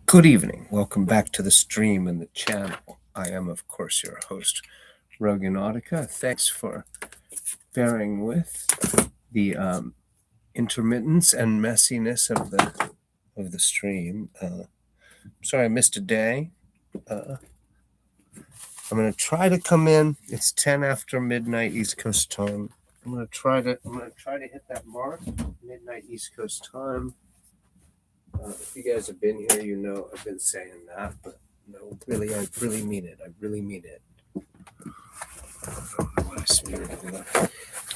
Good evening. Welcome back to the stream and the channel. I am, of course, your host, Roganautica. Thanks for bearing with the intermittence and messiness of the stream. Sorry I missed a day. I'm gonna try to come in. It's 10 after midnight East Coast time. I'm gonna try to hit that mark, midnight East Coast time. If you guys have been here, you know I've been saying that, but no, really, I really mean it. I really mean it. I don't know what I smeared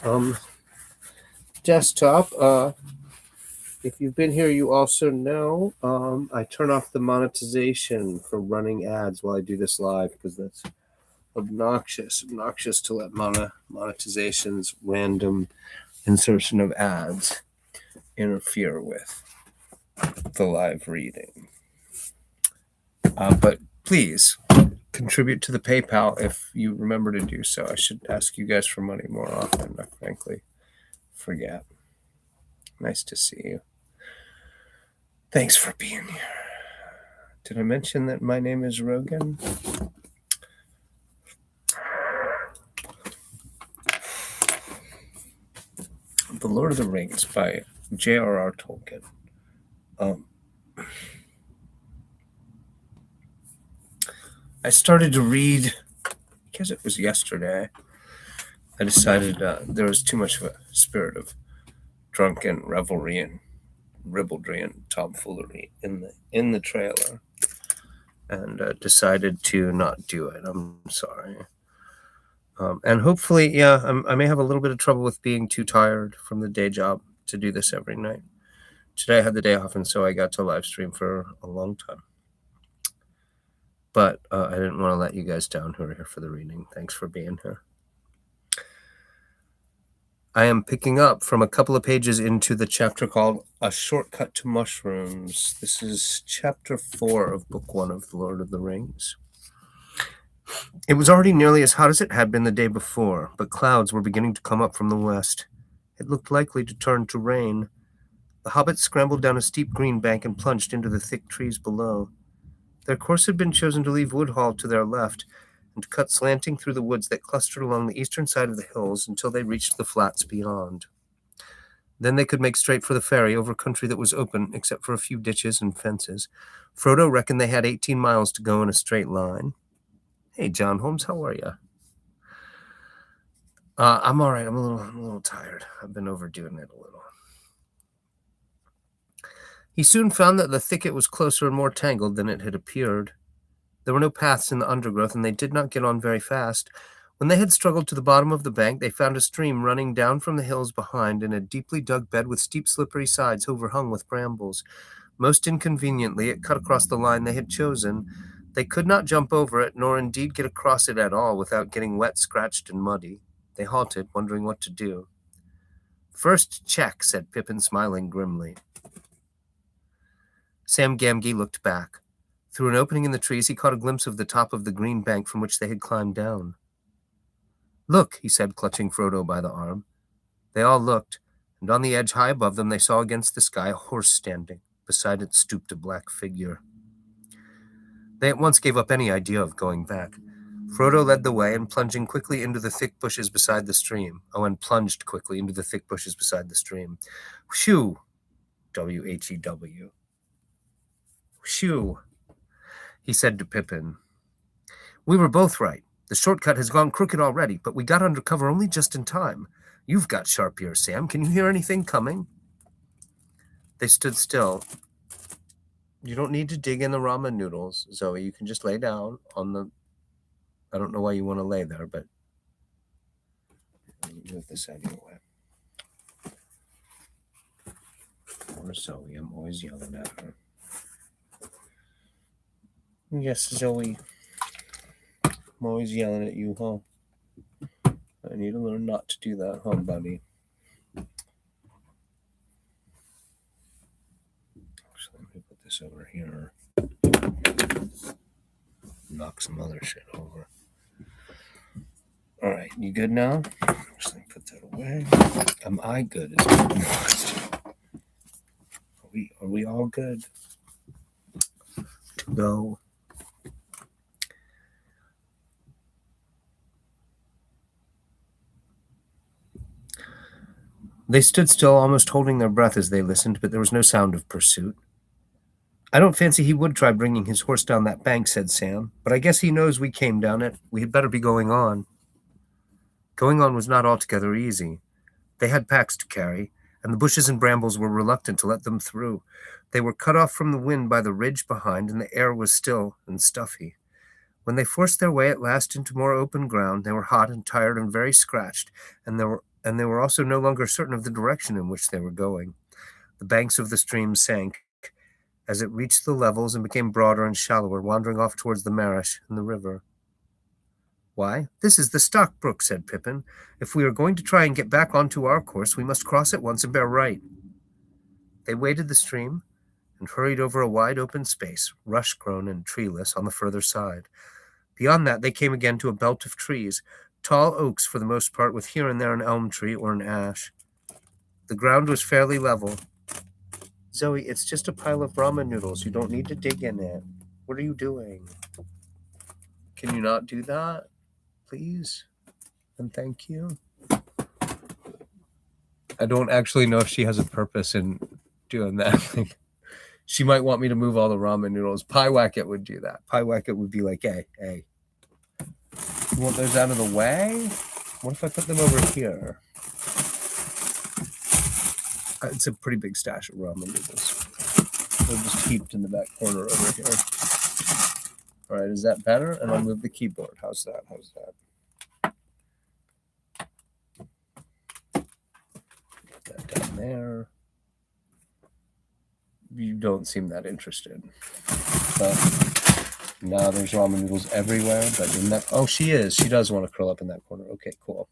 over. Desktop. If you've been here, you also know I turn off the monetization for running ads while I do this live because that's obnoxious to let monetization's random insertion of ads interfere with the live reading. But please contribute to the PayPal if you remember to do so. I should ask you guys for money more often. I frankly forget. Nice to see you. Thanks for being here. Did I mention that my name is Rogan? The Lord of the Rings by J.R.R. Tolkien. I started to read, because it was yesterday. I decided there was too much of a spirit of drunken revelry and ribaldry and tomfoolery in the trailer, and decided to not do it. I'm sorry. And hopefully, I may have a little bit of trouble with being too tired from the day job to do this every night. Today I had the day off, and so I got to live stream for a long time. But I didn't want to let you guys down who are here for the reading. Thanks for being here. I am picking up from a couple of pages into the chapter called A Shortcut to Mushrooms. This is chapter 4 of book 1 of The Lord of the Rings. It was already nearly as hot as it had been the day before, but clouds were beginning to come up from the west. It looked likely to turn to rain. The hobbits scrambled down a steep green bank and plunged into the thick trees below. Their course had been chosen to leave Woodhall to their left and cut slanting through the woods that clustered along the eastern side of the hills until they reached the flats beyond. Then they could make straight for the ferry over country that was open except for a few ditches and fences. Frodo reckoned they had 18 miles to go in a straight line. Hey, John Holmes, how are you? I'm all right. I'm a little tired. I've been overdoing it a little. He soon found that the thicket was closer and more tangled than it had appeared. There were no paths in the undergrowth, and they did not get on very fast. When they had struggled to the bottom of the bank, they found a stream running down from the hills behind in a deeply dug bed with steep, slippery sides overhung with brambles. Most inconveniently, it cut across the line they had chosen. They could not jump over it, nor indeed get across it at all without getting wet, scratched, and muddy. They halted, wondering what to do. "First check," said Pippin, smiling grimly. Sam Gamgee looked back. Through an opening in the trees, he caught a glimpse of the top of the green bank from which they had climbed down. "Look," he said, clutching Frodo by the arm. They all looked, and on the edge high above them they saw against the sky a horse standing. Beside it stooped a black figure. They at once gave up any idea of going back. Frodo led the way and plunged quickly into the thick bushes beside the stream. Whew! W-H-E-W. Whew! He said to Pippin. "We were both right. The shortcut has gone crooked already, but we got under cover only just in time. You've got sharp ears, Sam. Can you hear anything coming?" They stood still. "You don't need to dig in the ramen noodles, Zoe. You can just lay down on the... I don't know why you want to lay there, but... Let me move this out of your way. Poor Zoe. I'm always yelling at her. Yes, Zoe. I'm always yelling at you, huh? I need to learn not to do that, huh, buddy? Actually, let me put this over here. Knock some other shit over. All right, you good now? Just let me put that away. Am I good? Is my question. Are we all good? Go. They stood still, almost holding their breath as they listened, but there was no sound of pursuit. I don't fancy he would try bringing his horse down that bank, said Sam, but I guess he knows we came down it. We had better be going on. Going on was not altogether easy. They had packs to carry, and the bushes and brambles were reluctant to let them through. They were cut off from the wind by the ridge behind, and the air was still and stuffy. When they forced their way at last into more open ground, they were hot and tired and very scratched, and they were also no longer certain of the direction in which they were going. The banks of the stream sank as it reached the levels and became broader and shallower, wandering off towards the Marish and the river. Why, this is the Stock Brook, said Pippin. If we are going to try and get back onto our course, we must cross at once and bear right. They waded the stream and hurried over a wide open space, rush-grown and treeless, on the further side. Beyond that, they came again to a belt of trees, tall oaks for the most part, with here and there an elm tree or an ash. The ground was fairly level. Zoe, it's just a pile of ramen noodles. You don't need to dig in it. What are you doing? Can you not do that, please? And thank you. I don't actually know if she has a purpose in doing that. She might want me to move all the ramen noodles. Pie Wacket would do that. Pie Wacket would be like, hey, you want those out of the way? What if I put them over here? It's a pretty big stash of ramen noodles. They're just heaped in the back corner over here. All right, is that better? And I'll move the keyboard. How's that? Put that down there. You don't seem that interested. But now there's ramen noodles everywhere. But in that, oh, she is. She does want to curl up in that corner. Okay, cool.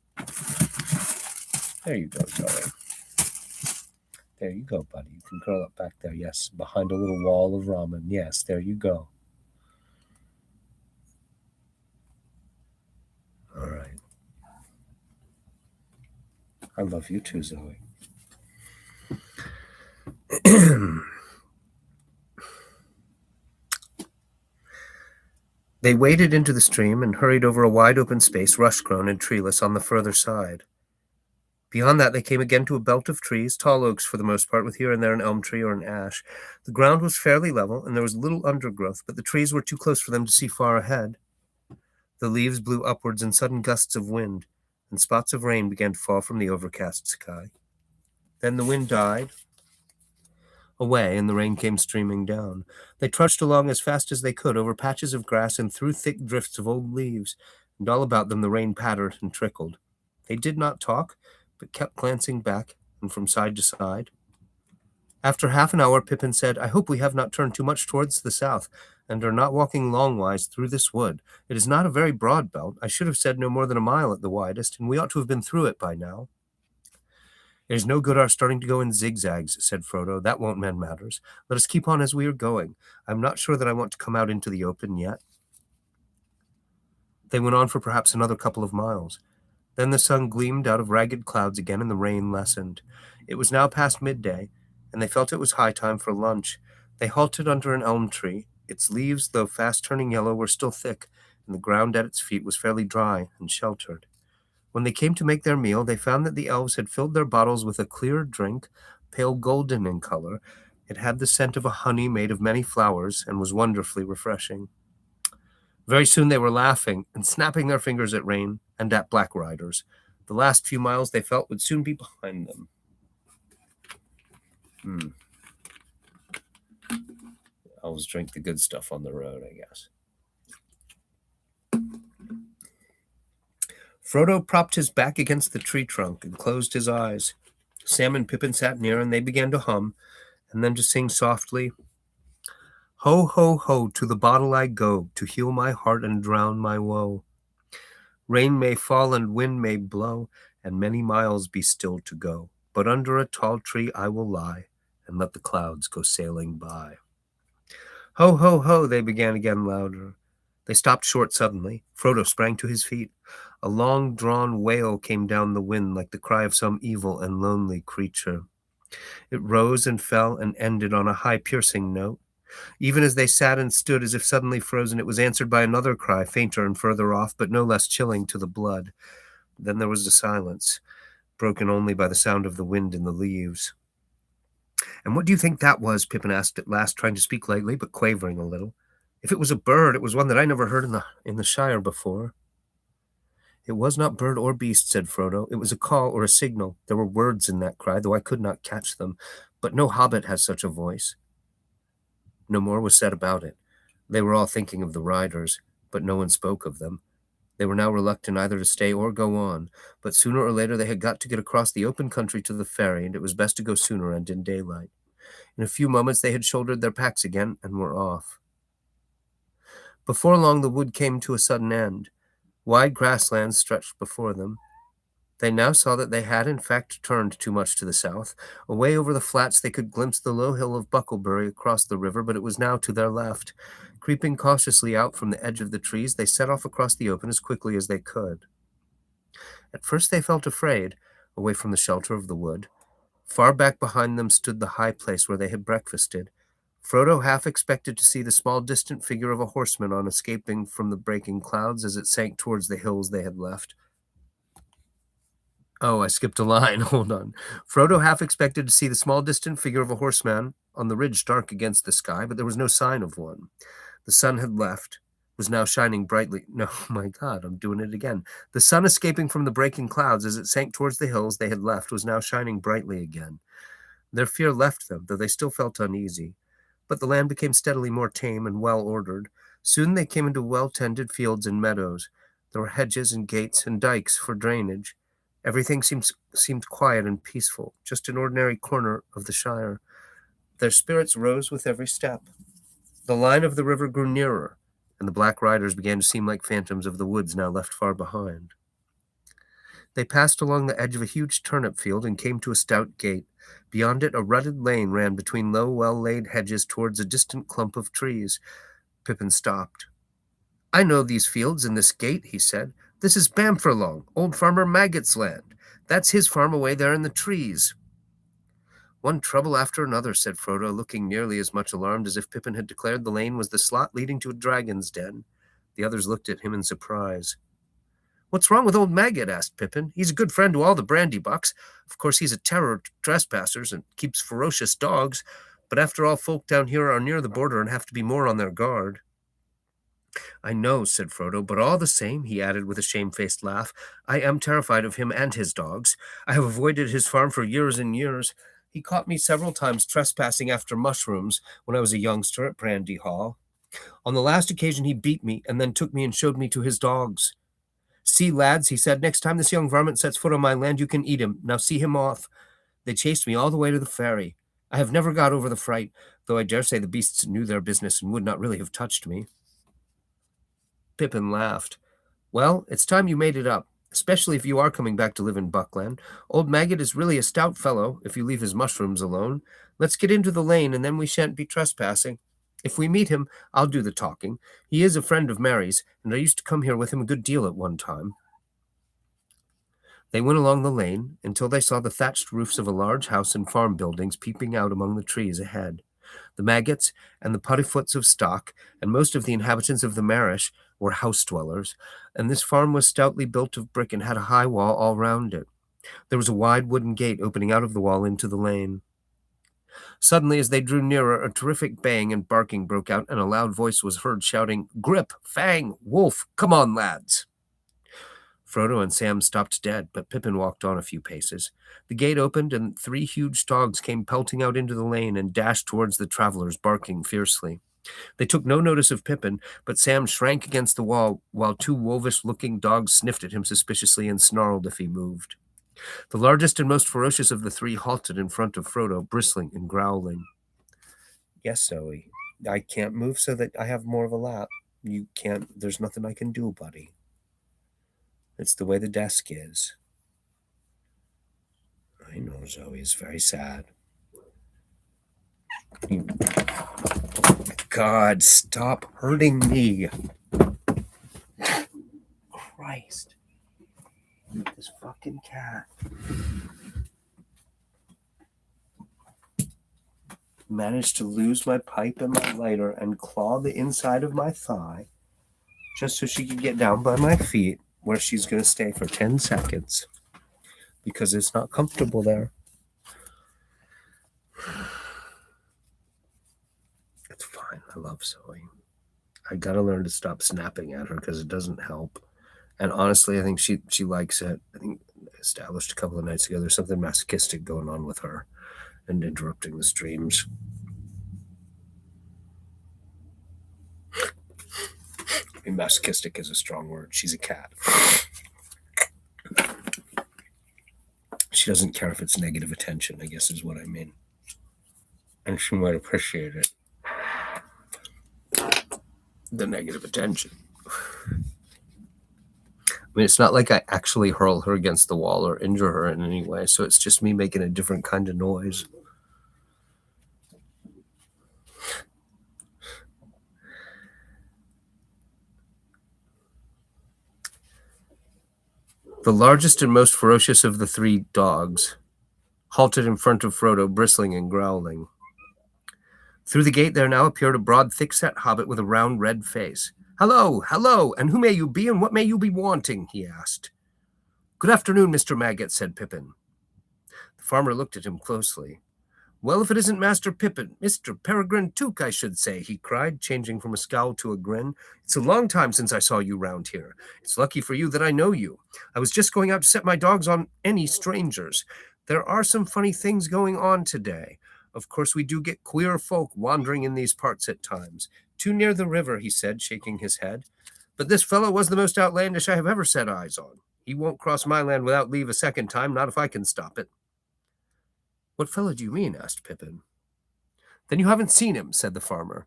There you go, Zoe. There you go, buddy. You can curl up back there. Yes, behind a little wall of ramen. Yes, there you go. All right. I love you too, Zoe. They waded into the stream and hurried over a wide open space, rush-grown and treeless, on the further side. Beyond that, they came again to a belt of trees, tall oaks for the most part, with here and there an elm tree or an ash. The ground was fairly level, and there was little undergrowth, but the trees were too close for them to see far ahead. The leaves blew upwards in sudden gusts of wind, and spots of rain began to fall from the overcast sky. Then the wind died away, and the rain came streaming down. They trudged along as fast as they could over patches of grass and through thick drifts of old leaves, and all about them the rain pattered and trickled. They did not talk, but kept glancing back and from side to side. After half an hour, Pippin said, I hope we have not turned too much towards the south, and are not walking longwise through this wood. It is not a very broad belt. I should have said no more than a mile at the widest, and we ought to have been through it by now. It is no good our starting to go in zigzags, said Frodo. That won't mend matters. Let us keep on as we are going. I am not sure that I want to come out into the open yet. They went on for perhaps another couple of miles. Then the sun gleamed out of ragged clouds again, and the rain lessened. It was now past midday, and they felt it was high time for lunch. They halted under an elm tree. Its leaves, though fast turning yellow, were still thick, and the ground at its feet was fairly dry and sheltered. When they came to make their meal, they found that the elves had filled their bottles with a clear drink, pale golden in color. It had the scent of a honey made of many flowers, and was wonderfully refreshing. Very soon they were laughing and snapping their fingers at rain and at black riders. The last few miles they felt would soon be behind them. Elves drink the good stuff on the road, I guess. Frodo propped his back against the tree trunk and closed his eyes. Sam and Pippin sat near, and they began to hum, and then to sing softly, Ho, ho, ho, to the bottle I go, to heal my heart and drown my woe. Rain may fall and wind may blow, and many miles be still to go, but under a tall tree I will lie, and let the clouds go sailing by. Ho, ho, ho, they began again louder. They stopped short suddenly. Frodo sprang to his feet. A long-drawn wail came down the wind like the cry of some evil and lonely creature. It rose and fell and ended on a high piercing note. Even as they sat and stood as if suddenly frozen, it was answered by another cry, fainter and further off, but no less chilling to the blood. Then there was a silence, broken only by the sound of the wind in the leaves. "And what do you think that was?" Pippin asked at last, trying to speak lightly, but quavering a little. "If it was a bird, it was one that I never heard in the Shire before." "It was not bird or beast," said Frodo. "It was a call or a signal. There were words in that cry, though I could not catch them. But no hobbit has such a voice." No more was said about it. They were all thinking of the riders, but no one spoke of them. They were now reluctant either to stay or go on, but sooner or later they had got to get across the open country to the ferry, and it was best to go sooner and in daylight. In a few moments they had shouldered their packs again and were off. Before long the wood came to a sudden end. Wide grasslands stretched before them. They now saw that they had in fact turned too much to the south. Away over the flats they could glimpse the low hill of Bucklebury across the river, but it was now to their left. Creeping cautiously out from the edge of the trees, they set off across the open as quickly as they could. At first they felt afraid, away from the shelter of the wood. Far back behind them stood the high place where they had breakfasted. Frodo half expected to see the small distant figure of a horseman on escaping from the breaking clouds as it sank towards the hills they had left. Oh, I skipped a line. Hold on. Frodo half expected to see the small distant figure of a horseman on the ridge dark against the sky, but there was no sign of one. The sun had left, was now shining brightly. No, my God, I'm doing it again. The sun escaping from the breaking clouds as it sank towards the hills they had left was now shining brightly again. Their fear left them, though they still felt uneasy. But the land became steadily more tame and well-ordered. Soon they came into well-tended fields and meadows. There were hedges and gates and dikes for drainage. Everything seemed quiet and peaceful, just an ordinary corner of the Shire. Their spirits rose with every step. The line of the river grew nearer, and the black riders began to seem like phantoms of the woods now left far behind. They passed along the edge of a huge turnip field and came to a stout gate. Beyond it, a rutted lane ran between low, well-laid hedges towards a distant clump of trees. Pippin stopped. "I know these fields and this gate," he said. "This is Bamfurlong, old Farmer Maggot's land. That's his farm away there in the trees." "One trouble after another," said Frodo, looking nearly as much alarmed as if Pippin had declared the lane was the slot leading to a dragon's den. The others looked at him in surprise. "What's wrong with old Maggot?" asked Pippin. "He's a good friend to all the Brandybucks. Of course, he's a terror to trespassers and keeps ferocious dogs, but after all, folk down here are near the border and have to be more on their guard." "I know," said Frodo, "but all the same," he added with a shamefaced laugh, "I am terrified of him and his dogs. I have avoided his farm for years and years. He caught me several times trespassing after mushrooms when I was a youngster at Brandy Hall. On the last occasion he beat me and then took me and showed me to his dogs. 'See, lads,' he said, 'next time this young varmint sets foot on my land, you can eat him. Now see him off.' They chased me all the way to the ferry. I have never got over the fright, though I dare say the beasts knew their business and would not really have touched me." Pippin laughed. "Well, it's time you made it up, especially if you are coming back to live in Buckland. Old Maggot is really a stout fellow, if you leave his mushrooms alone. Let's get into the lane, and then we shan't be trespassing. If we meet him, I'll do the talking. He is a friend of Mary's, and I used to come here with him a good deal at one time." They went along the lane until they saw the thatched roofs of a large house and farm buildings peeping out among the trees ahead. The Maggots and the Puddiefoots of stock, and most of the inhabitants of the Marish, were house-dwellers, and this farm was stoutly built of brick and had a high wall all round it. There was a wide wooden gate opening out of the wall into the lane. Suddenly, as they drew nearer, a terrific baying and barking broke out, and a loud voice was heard shouting, "Grip! Fang! Wolf! Come on, lads!" Frodo and Sam stopped dead, but Pippin walked on a few paces. The gate opened, and 3 huge dogs came pelting out into the lane and dashed towards the travelers, barking fiercely. They took no notice of Pippin, but Sam shrank against the wall, while 2 wolfish-looking dogs sniffed at him suspiciously and snarled if he moved. The largest and most ferocious of the 3 halted in front of Frodo, bristling and growling. "Yes, Zoe, I can't move so that I have more of a lap. You can't. There's nothing I can do, buddy. It's the way the desk is." "I know, Zoe. It's very sad." God, stop hurting me. Christ. This fucking cat. managed to lose my pipe and my lighter and claw the inside of my thigh just so she could get down by my feet, where she's going to stay for 10 seconds because it's not comfortable there. It's fine. I love Zoe. I got to learn to stop snapping at her because it doesn't help. And honestly, I think she likes it. I think established a couple of nights ago there's something masochistic going on with her and interrupting the streams. I mean, masochistic is a strong word. She's a cat. She doesn't care if it's negative attention, I guess is what I mean. And she might appreciate it. The negative attention. I mean, it's not like I actually hurl her against the wall or injure her in any way, so it's just me making a different kind of noise. The largest and most ferocious of the three dogs halted in front of Frodo, bristling and growling. Through the gate there now appeared a broad, thick-set hobbit with a round, red face. "Hello, hello, and who may you be, and what may you be wanting?" he asked. "Good afternoon, Mr. Maggot," said Pippin. The farmer looked at him closely. "Well, if it isn't Master Pippin, Mr. Peregrine Took, I should say," he cried, changing from a scowl to a grin. "It's a long time since I saw you round here. It's lucky for you that I know you. I was just going out to set my dogs on any strangers. There are some funny things going on today. Of course, we do get queer folk wandering in these parts at times. Too near the river," he said, shaking his head. "But this fellow was the most outlandish I have ever set eyes on. He won't cross my land without leave a second time, not if I can stop it." "What fellow do you mean?" asked Pippin. "Then you haven't seen him," said the farmer.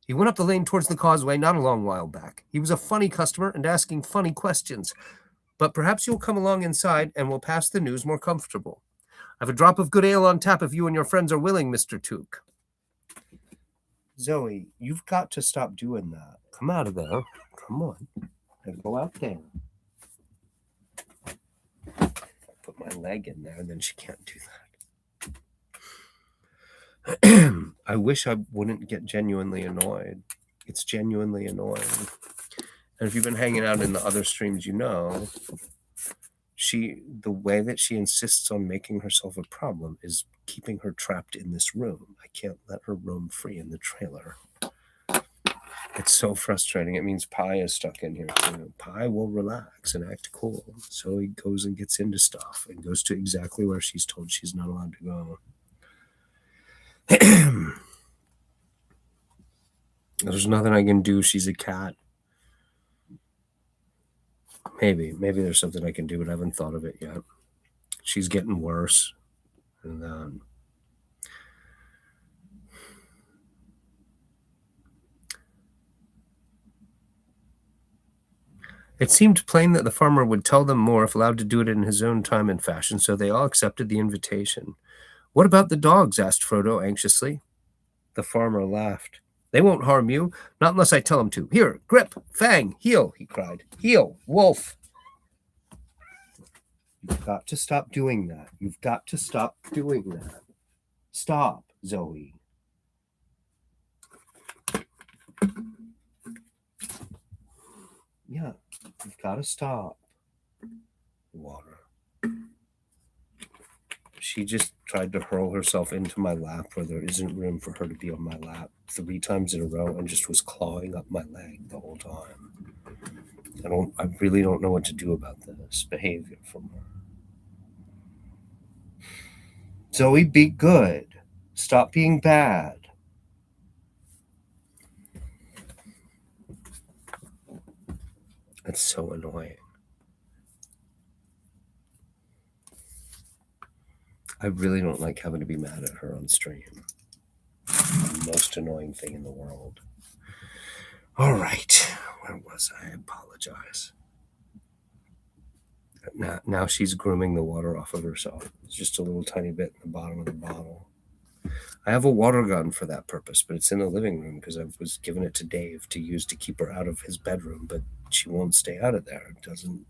"He went up the lane towards the causeway not a long while back. He was a funny customer and asking funny questions. But perhaps you'll come along inside and we'll pass the news more comfortable. I've a drop of good ale on tap if you and your friends are willing, Mr. Took." "Zoe, you've got to stop doing that. Come out of there. Come on. And go out there." Put my leg in there, and then she can't do that. I wish I wouldn't get genuinely annoyed. It's genuinely annoying. And if you've been hanging out in the other streams, you know, the way that she insists on making herself a problem is keeping her trapped in this room. I can't let her roam free in the trailer. It's so frustrating. It means Pi is stuck in here too. Pi will relax and act cool. So he goes and gets into stuff and goes to exactly where she's told she's not allowed to go. There's nothing I can do. She's a cat. Maybe there's something I can do, but I haven't thought of it yet. She's getting worse. And it seemed plain that the farmer would tell them more if allowed to do it in his own time and fashion, so they all accepted the invitation. "What about the dogs?" asked Frodo anxiously. The farmer laughed. "They won't harm you, not unless I tell them to. Here, Grip, Fang, heel," he cried. "Heel, Wolf." You've got to stop doing that. You've got to stop doing that. Stop, Zoe. Yeah, you've got to stop. Water. She just tried to hurl herself into my lap where there isn't room for her to be on my lap 3 times in a row and just was clawing up my leg the whole time. I really don't know what to do about this behavior from her. Zoe, be good. Stop being bad. It's so annoying. I really don't like having to be mad at her on stream. The most annoying thing in the world. All right. Where was I? I apologize. Now she's grooming the water off of herself. It's just a little tiny bit in the bottom of the bottle. I have a water gun for that purpose, but it's in the living room because I was given it to Dave to use to keep her out of his bedroom, but she won't stay out of there. It doesn't.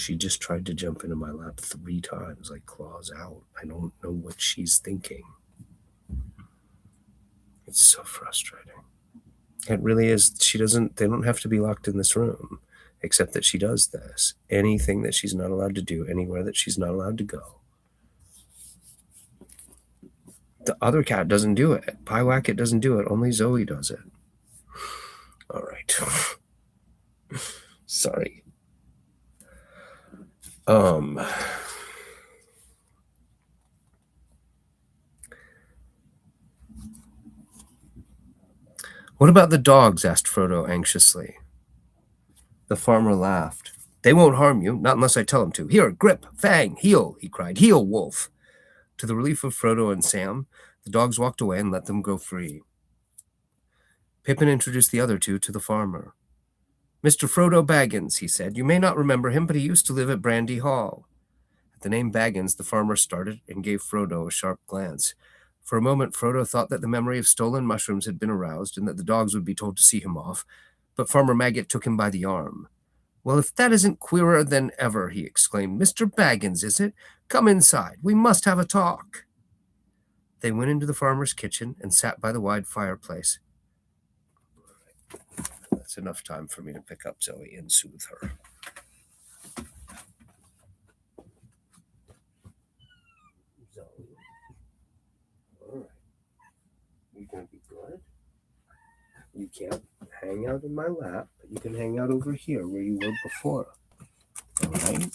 She just tried to jump into my lap 3 times, like claws out. I don't know what she's thinking. It's so frustrating. It really is. They don't have to be locked in this room, except that she does this. Anything that she's not allowed to do, anywhere that she's not allowed to go. The other cat doesn't do it. Pyewacket doesn't do it. Only Zoe does it. All right. Sorry. What about the dogs? Asked Frodo anxiously. The farmer laughed. They won't harm you, not unless I tell them to. Here, grip, fang, heel, he cried. Heel, wolf. To the relief of Frodo and Sam, the dogs walked away and let them go free. Pippin introduced the other two to the farmer. Mr. Frodo Baggins, he said. You may not remember him, but he used to live at Brandy Hall. At the name Baggins, the farmer started and gave Frodo a sharp glance. For a moment, Frodo thought that the memory of stolen mushrooms had been aroused and that the dogs would be told to see him off, but Farmer Maggot took him by the arm. Well, if that isn't queerer than ever, he exclaimed. Mr. Baggins, is it? Come inside. We must have a talk. They went into the farmer's kitchen and sat by the wide fireplace. That's enough time for me to pick up Zoe and soothe her. Zoe. All right. You gonna be good? You can't hang out in my lap, but you can hang out over here where you were before. All right?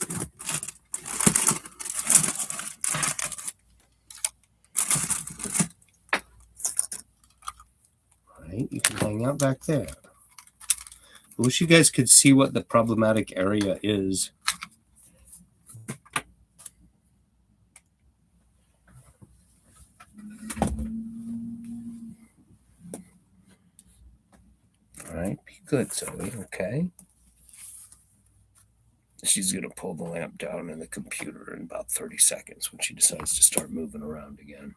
All right, you can hang out back there. I wish you guys could see what the problematic area is. All right, be good, Zoe, okay? She's going to pull the lamp down in the computer in about 30 seconds when she decides to start moving around again.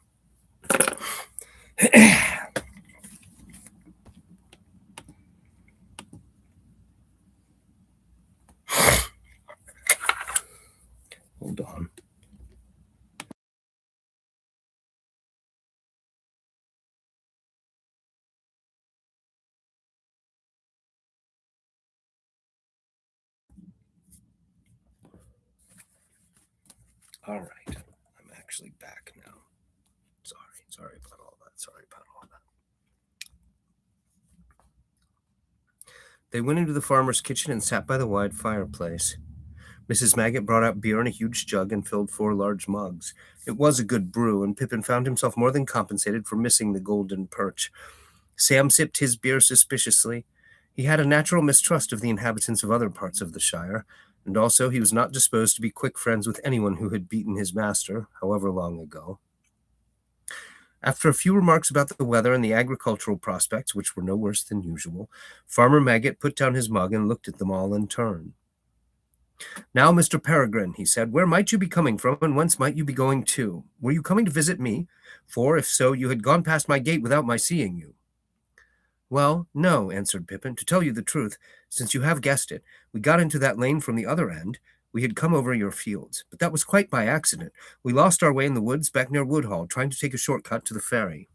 Hold on. All right. I'm actually back now. Sorry about all that. They went into the farmer's kitchen and sat by the wide fireplace. Mrs. Maggot brought out beer in a huge jug and filled 4 large mugs. It was a good brew, and Pippin found himself more than compensated for missing the golden perch. Sam sipped his beer suspiciously. He had a natural mistrust of the inhabitants of other parts of the Shire, and also he was not disposed to be quick friends with anyone who had beaten his master, however long ago. After a few remarks about the weather and the agricultural prospects, which were no worse than usual, Farmer Maggot put down his mug and looked at them all in turn. Now, Mr. Peregrine, he said, where might you be coming from, and whence might you be going to? Were you coming to visit me? For, if so, you had gone past my gate without my seeing you. Well, no, answered Pippin. To tell you the truth, since you have guessed it, we got into that lane from the other end. We had come over your fields, but that was quite by accident. We lost our way in the woods back near Woodhall, trying to take a shortcut to the ferry.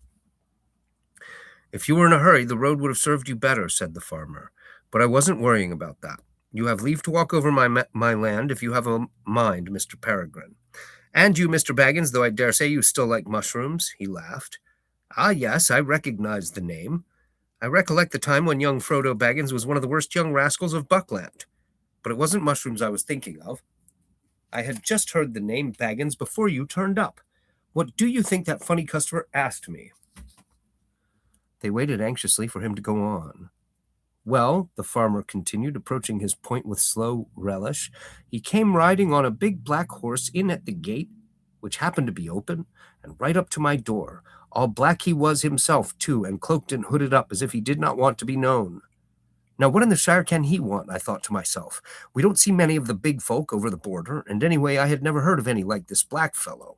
If you were in a hurry, the road would have served you better, said the farmer. But I wasn't worrying about that. You have leave to walk over my land if you have a mind, Mr. Peregrine. And you, Mr. Baggins, though I dare say you still like mushrooms, he laughed. Ah, yes, I recognize the name. I recollect the time when young Frodo Baggins was one of the worst young rascals of Buckland. But it wasn't mushrooms I was thinking of. I had just heard the name Baggins before you turned up. What do you think that funny customer asked me? They waited anxiously for him to go on. Well, the farmer continued, approaching his point with slow relish, he came riding on a big black horse in at the gate, which happened to be open, and right up to my door. All black he was himself, too, and cloaked and hooded up as if he did not want to be known. Now, what in the Shire can he want, I thought to myself. We don't see many of the big folk over the border, and anyway, I had never heard of any like this black fellow.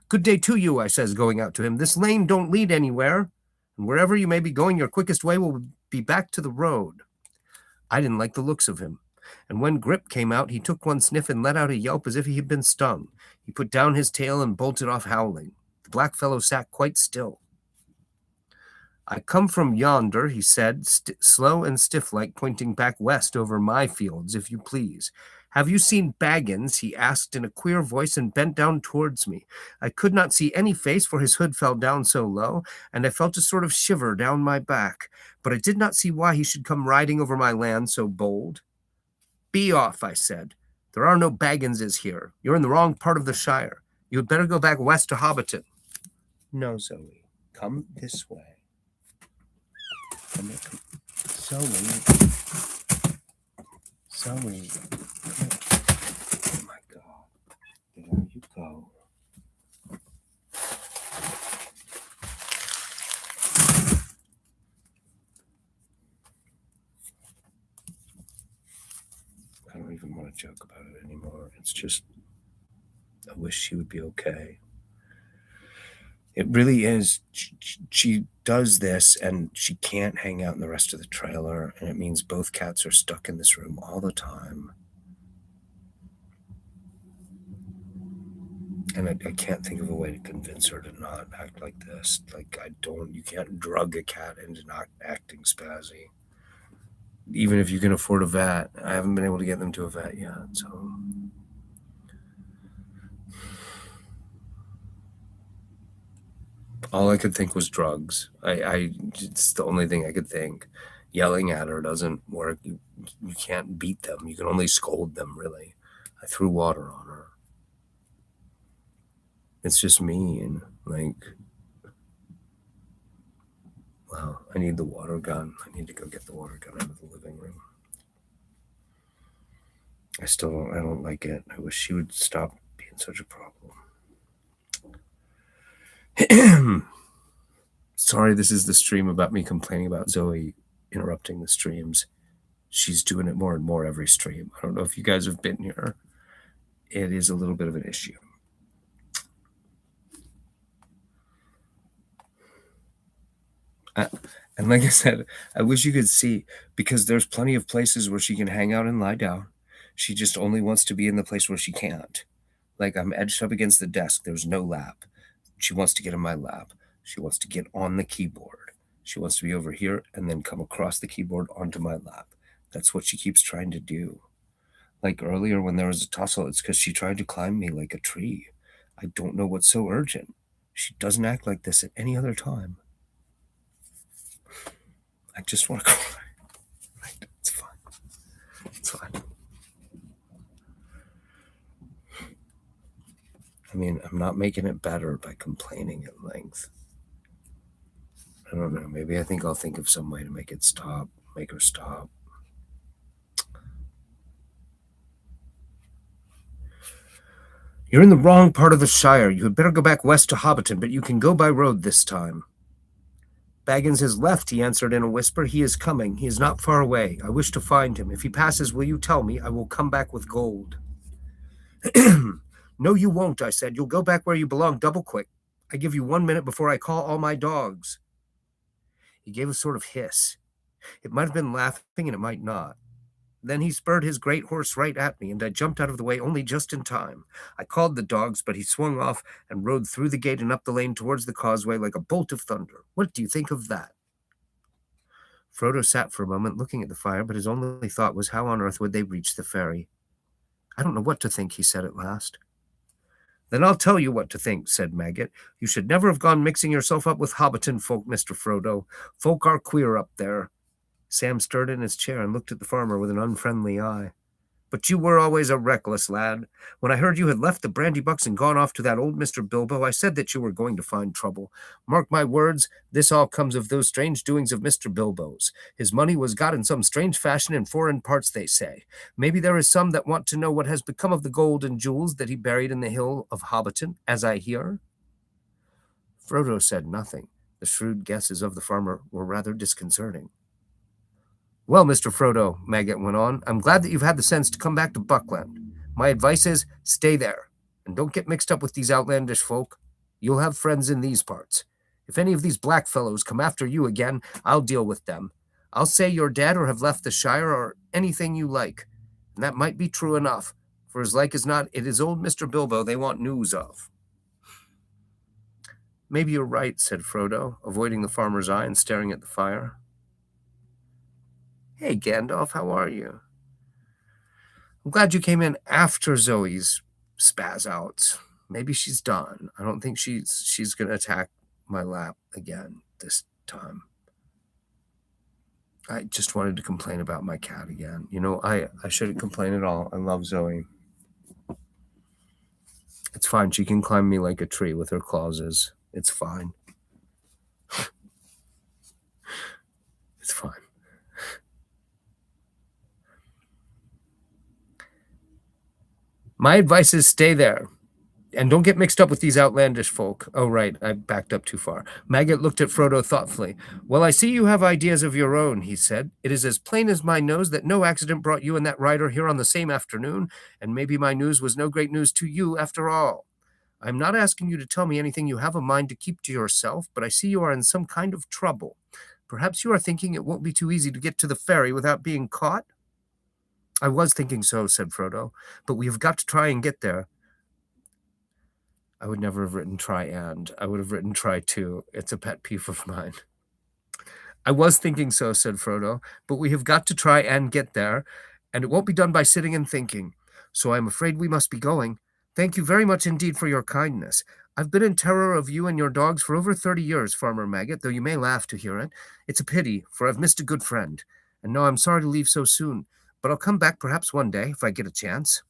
Good day to you, I says, going out to him. This lane don't lead anywhere, and wherever you may be going, your quickest way will be back to the road. I didn't like the looks of him. and when Grip came out, he took one sniff and let out a yelp as if he had been stung. He put down his tail and bolted off howling. The blackfellow sat quite still. I come from yonder, he said, slow and stiff-like, pointing back west over my fields, if you please. Have you seen Baggins? He asked in a queer voice and bent down towards me. I could not see any face, for his hood fell down so low, and I felt a sort of shiver down my back. But I did not see why he should come riding over my land so bold. Be off, I said. There are no Bagginses here. You're in the wrong part of the shire. You had better go back west to Hobbiton. No, Zoe. Come this way. Zoe. Oh my God. There you go. I don't even want to joke about it anymore. It's just, I wish she would be okay. It really is. She does this and she can't hang out in the rest of the trailer, and it means both cats are stuck in this room all the time. And I can't think of a way to convince her to not act like this. Like, you can't drug a cat into not acting spazzy. Even if you can afford a vet. I haven't been able to get them to a vet yet, so... All I could think was drugs. It's the only thing I could think. Yelling at her doesn't work. You can't beat them. You can only scold them, really. I threw water on her. It's just mean. Like, well, I need the water gun. I need to go get the water gun out of the living room. I don't like it. I wish she would stop being such a problem. Sorry, this is the stream about me complaining about Zoe interrupting the streams. She's doing it more and more every stream. I don't know if you guys have been here. It is a little bit of an issue. And like I said, I wish you could see, because there's plenty of places where she can hang out and lie down. She just only wants to be in the place where she can't. Like, I'm edged up against the desk. There's no lap. She wants to get in my lap. She wants to get on the keyboard. She wants to be over here and then come across the keyboard onto my lap. That's what she keeps trying to do. Like earlier when there was a tussle, it's because she tried to climb me like a tree. I don't know what's so urgent. She doesn't act like this at any other time. I just want to cry. Right? It's fine. It's fine. I mean, I'm not making it better by complaining at length. I don't know. Maybe I think I'll think of some way to make it stop. Make her stop. You're in the wrong part of the shire. You had better go back west to Hobbiton, but you can go by road this time. Baggins has left, he answered in a whisper. He is coming. He is not far away. I wish to find him. If he passes, will you tell me? I will come back with gold. No, you won't, I said. You'll go back where you belong double quick. I give you 1 minute before I call all my dogs. He gave a sort of hiss. It might have been laughing and it might not. Then he spurred his great horse right at me, and I jumped out of the way only just in time. I called the dogs, but he swung off and rode through the gate and up the lane towards the causeway like a bolt of thunder. What do you think of that? Frodo sat for a moment looking at the fire, but his only thought was how on earth would they reach the ferry. I don't know what to think, he said at last. Then I'll tell you what to think, said Maggot. You should never have gone mixing yourself up with Hobbiton folk, Mr. Frodo. Folk are queer up there. Sam stirred in his chair and looked at the farmer with an unfriendly eye. But you were always a reckless lad. When I heard you had left the Brandybucks and gone off to that old Mr. Bilbo, I said that you were going to find trouble. Mark my words, this all comes of those strange doings of Mr. Bilbo's. His money was got in some strange fashion in foreign parts, they say. Maybe there is some that want to know what has become of the gold and jewels that he buried in the hill of Hobbiton, as I hear. Frodo said nothing. The shrewd guesses of the farmer were rather disconcerting. Well, Mr. Frodo, Maggot went on, I'm glad that you've had the sense to come back to Buckland. My advice is, stay there, and don't get mixed up with these outlandish folk. You'll have friends in these parts. If any of these black fellows come after you again, I'll deal with them. I'll say you're dead or have left the Shire or anything you like. And that might be true enough, for as like as not, it is old Mr. Bilbo they want news of. Maybe you're right, said Frodo, avoiding the farmer's eye and staring at the fire. Hey, Gandalf, how are you? I'm glad you came in after Zoe's spaz outs. Maybe she's done. I don't think she's going to attack my lap again this time. I just wanted to complain about my cat again. You know, I shouldn't complain at all. I love Zoe. It's fine. She can climb me like a tree with her clauses. It's fine. It's fine. My advice is stay there. And don't get mixed up with these outlandish folk. Oh, right, I backed up too far. Maggot looked at Frodo thoughtfully. Well, I see you have ideas of your own, he said. It is as plain as my nose that no accident brought you and that rider here on the same afternoon, and maybe my news was no great news to you after all. I'm not asking you to tell me anything you have a mind to keep to yourself, but I see you are in some kind of trouble. Perhaps you are thinking it won't be too easy to get to the ferry without being caught? I was thinking so, said Frodo, but we have got to try and get there. I would never have written try and. I would have written try to. It's a pet peeve of mine. I was thinking so, said Frodo, but we have got to try and get there, and it won't be done by sitting and thinking. So I am afraid we must be going. Thank you very much indeed for your kindness. I've been in terror of you and your dogs for over 30 years, Farmer Maggot, though you may laugh to hear it. It's a pity, for I've missed a good friend. And now I'm sorry to leave so soon, but I'll come back perhaps one day, if I get a chance.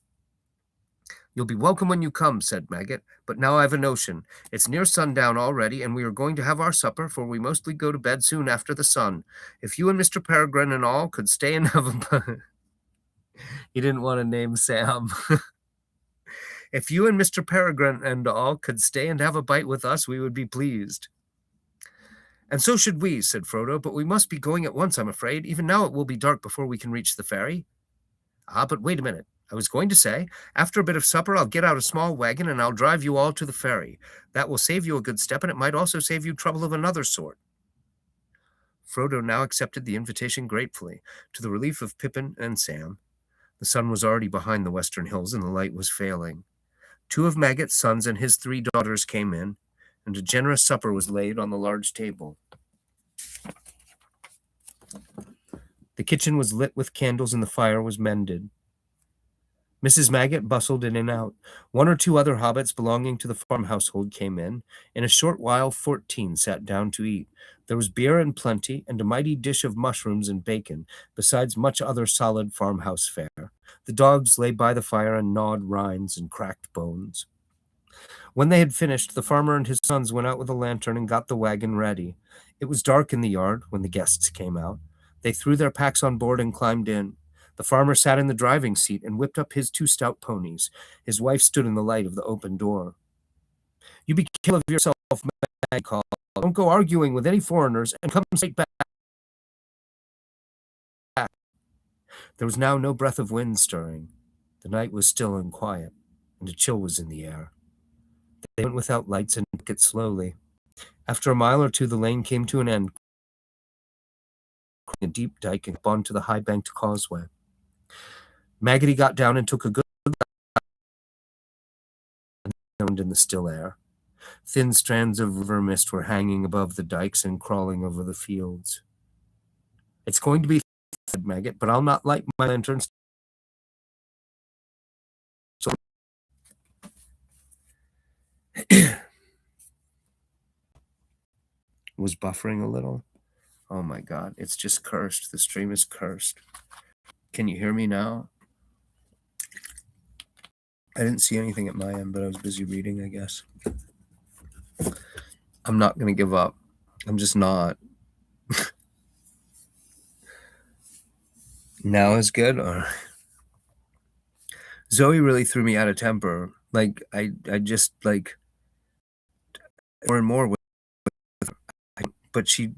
You'll be welcome when you come, said Maggot, but now I've a notion. It's near sundown already, and we are going to have our supper, for we mostly go to bed soon after the sun. If you and Mr. Peregrine and all could stay and have a... He didn't want to name Sam. If you and Mr. Peregrine and all could stay and have a bite with us, we would be pleased. And so should we, said Frodo, but we must be going at once, I'm afraid. Even now it will be dark before we can reach the ferry. Ah, but wait a minute. I was going to say, after a bit of supper, I'll get out a small wagon and I'll drive you all to the ferry. That will save you a good step, and it might also save you trouble of another sort. Frodo now accepted the invitation gratefully, to the relief of Pippin and Sam. The sun was already behind the western hills, and the light was failing. 2 of Maggot's sons and his 3 daughters came in, and a generous supper was laid on the large table. The kitchen was lit with candles, and the fire was mended. Mrs. Maggot bustled in and out. 1 or 2 other hobbits belonging to the farm household came in. In a short while 14 sat down to eat. There was beer in plenty, and a mighty dish of mushrooms and bacon, besides much other solid farmhouse fare. The dogs lay by the fire and gnawed rinds and cracked bones. When they had finished, the farmer and his sons went out with a lantern and got the wagon ready. It was dark in the yard when the guests came out. They threw their packs on board and climbed in. The farmer sat in the driving seat and whipped up his 2 stout ponies. His wife stood in the light of the open door. You be careful of yourself, Mag called. Don't go arguing with any foreigners, and come straight back. There was now no breath of wind stirring. The night was still and quiet, and a chill was in the air. They went without lights and took it slowly. After a mile or 2, the lane came to an end, a deep dike and up onto the high-banked causeway. Maggoty got down and took a good look in the still air. Thin strands of river mist were hanging above the dikes and crawling over the fields. It's going to be, said Maggot, but I'll not light my lanterns. So was buffering a little. Oh my God, it's just cursed. The stream is cursed. Can you hear me now? I didn't see anything at my end, but I was busy reading, I guess. I'm not going to give up. I'm just not. Now is good? Or... Zoe really threw me out of temper. Like, I just, like, more and more with her. But she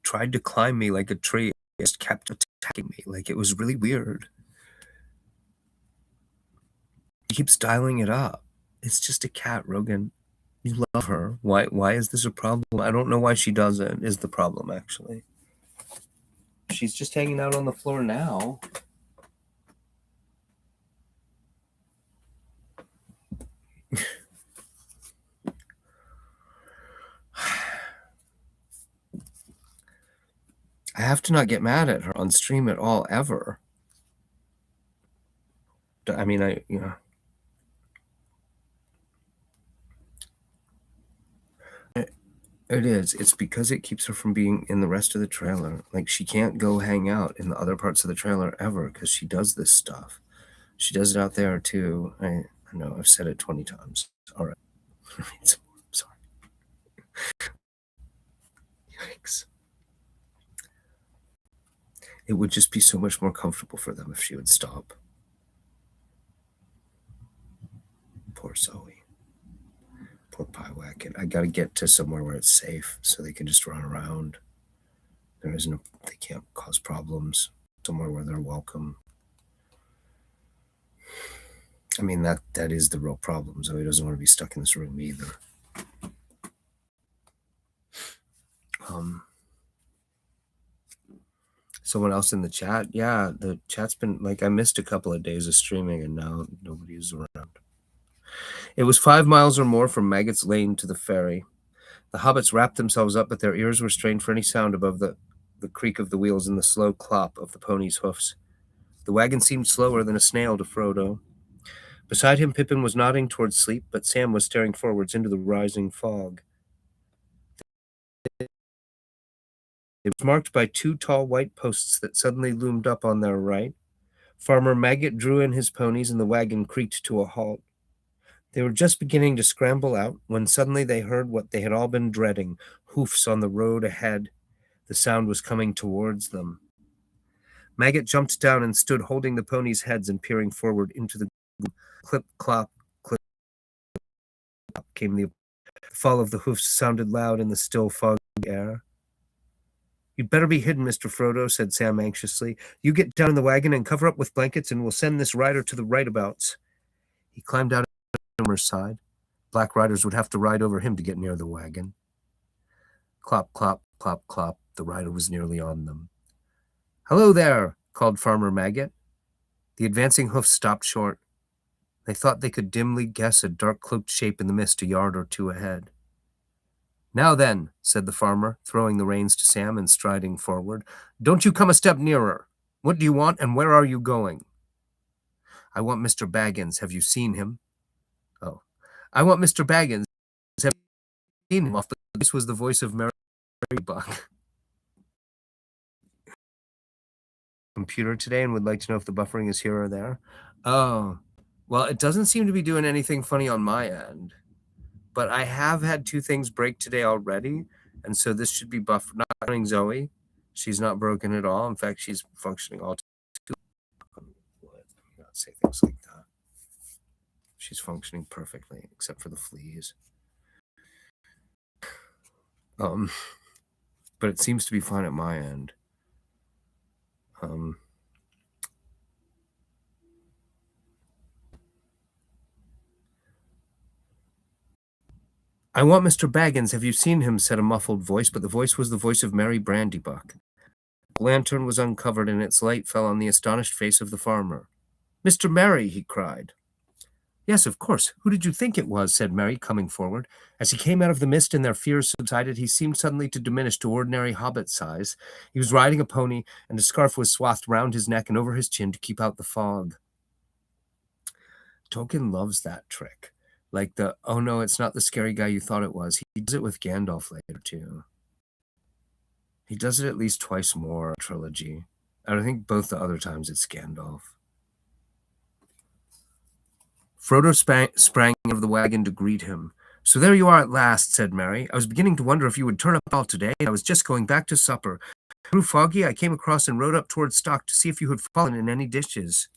tried to climb me like a tree. Just kept attacking me. Like, it was really weird. She keeps dialing it up. It's just a cat, Rogan. You love her. Why is this a problem? I don't know why she does it, is the problem, actually. She's just hanging out on the floor now. I have to not get mad at her on stream at all, ever. I mean, It is. It's because it keeps her from being in the rest of the trailer. Like, she can't go hang out in the other parts of the trailer ever because she does this stuff. She does it out there too. I know I've said it 20 times. All right. Sorry. Yikes. It would just be so much more comfortable for them if she would stop. Poor Zoe. Poor Pyewacket. I gotta get to somewhere where it's safe so they can just run around. They can't cause problems. Somewhere where they're welcome. I mean, that is the real problem. Zoe doesn't want to be stuck in this room either. Someone else in the chat? Yeah, the chat's been like, I missed a couple of days of streaming and now nobody's around. It was 5 miles or more from Maggot's Lane to the ferry. The hobbits wrapped themselves up, but their ears were strained for any sound above the creak of the wheels and the slow clop of the pony's hoofs. The wagon seemed slower than a snail to Frodo. Beside him, Pippin was nodding towards sleep, but Sam was staring forwards into the rising fog. It was marked by 2 tall white posts that suddenly loomed up on their right. Farmer Maggot drew in his ponies, and the wagon creaked to a halt. They were just beginning to scramble out when suddenly they heard what they had all been dreading, hoofs on the road ahead. The sound was coming towards them. Maggot jumped down and stood holding the ponies' heads and peering forward into the gloom. Clip, clop, clip, clop came the fall of the hoofs sounded loud in the still foggy air. You'd better be hidden, Mr. Frodo, said Sam anxiously. You get down in the wagon and cover up with blankets, and we'll send this rider to the rightabouts. He climbed out on Homer's side. Black riders would have to ride over him to get near the wagon. Clop, clop, clop, clop. The rider was nearly on them. Hello there, called Farmer Maggot. The advancing hoofs stopped short. They thought they could dimly guess a dark-cloaked shape in the mist a yard or two ahead. Now then, said the farmer, throwing the reins to Sam and striding forward, don't you come a step nearer. What do you want, and where are you going? I want Mr. Baggins. Have you seen him? Oh. I want Mr. Baggins. Have you seen him? This was the voice of Mary Buck. Computer today and would like to know if the buffering is here or there. Oh. Well, it doesn't seem to be doing anything funny on my end. But I have had 2 things break today already, and so this should be buffered. Not counting Zoe. She's not broken at all. In fact, she's functioning all too. Not say things like that. She's functioning perfectly, except for the fleas. But it seems to be fine at my end. I want Mr. Baggins. Have you seen him? Said a muffled voice, but the voice was the voice of Mary Brandybuck. The lantern was uncovered, and its light fell on the astonished face of the farmer. Mr. Merry, he cried. Yes, of course. Who did you think it was? Said Merry, coming forward. As he came out of the mist and their fears subsided, he seemed suddenly to diminish to ordinary hobbit size. He was riding a pony, and a scarf was swathed round his neck and over his chin to keep out the fog. Tolkien loves that trick. Like oh no, it's not the scary guy you thought it was. He does it with Gandalf later, too. He does it at least twice more in the trilogy. And I think both the other times it's Gandalf. Frodo sprang out of the wagon to greet him. So there you are at last, said Merry. I was beginning to wonder if you would turn up all today. I was just going back to supper. It grew foggy. I came across and rode up towards Stock to see if you had fallen in any dishes.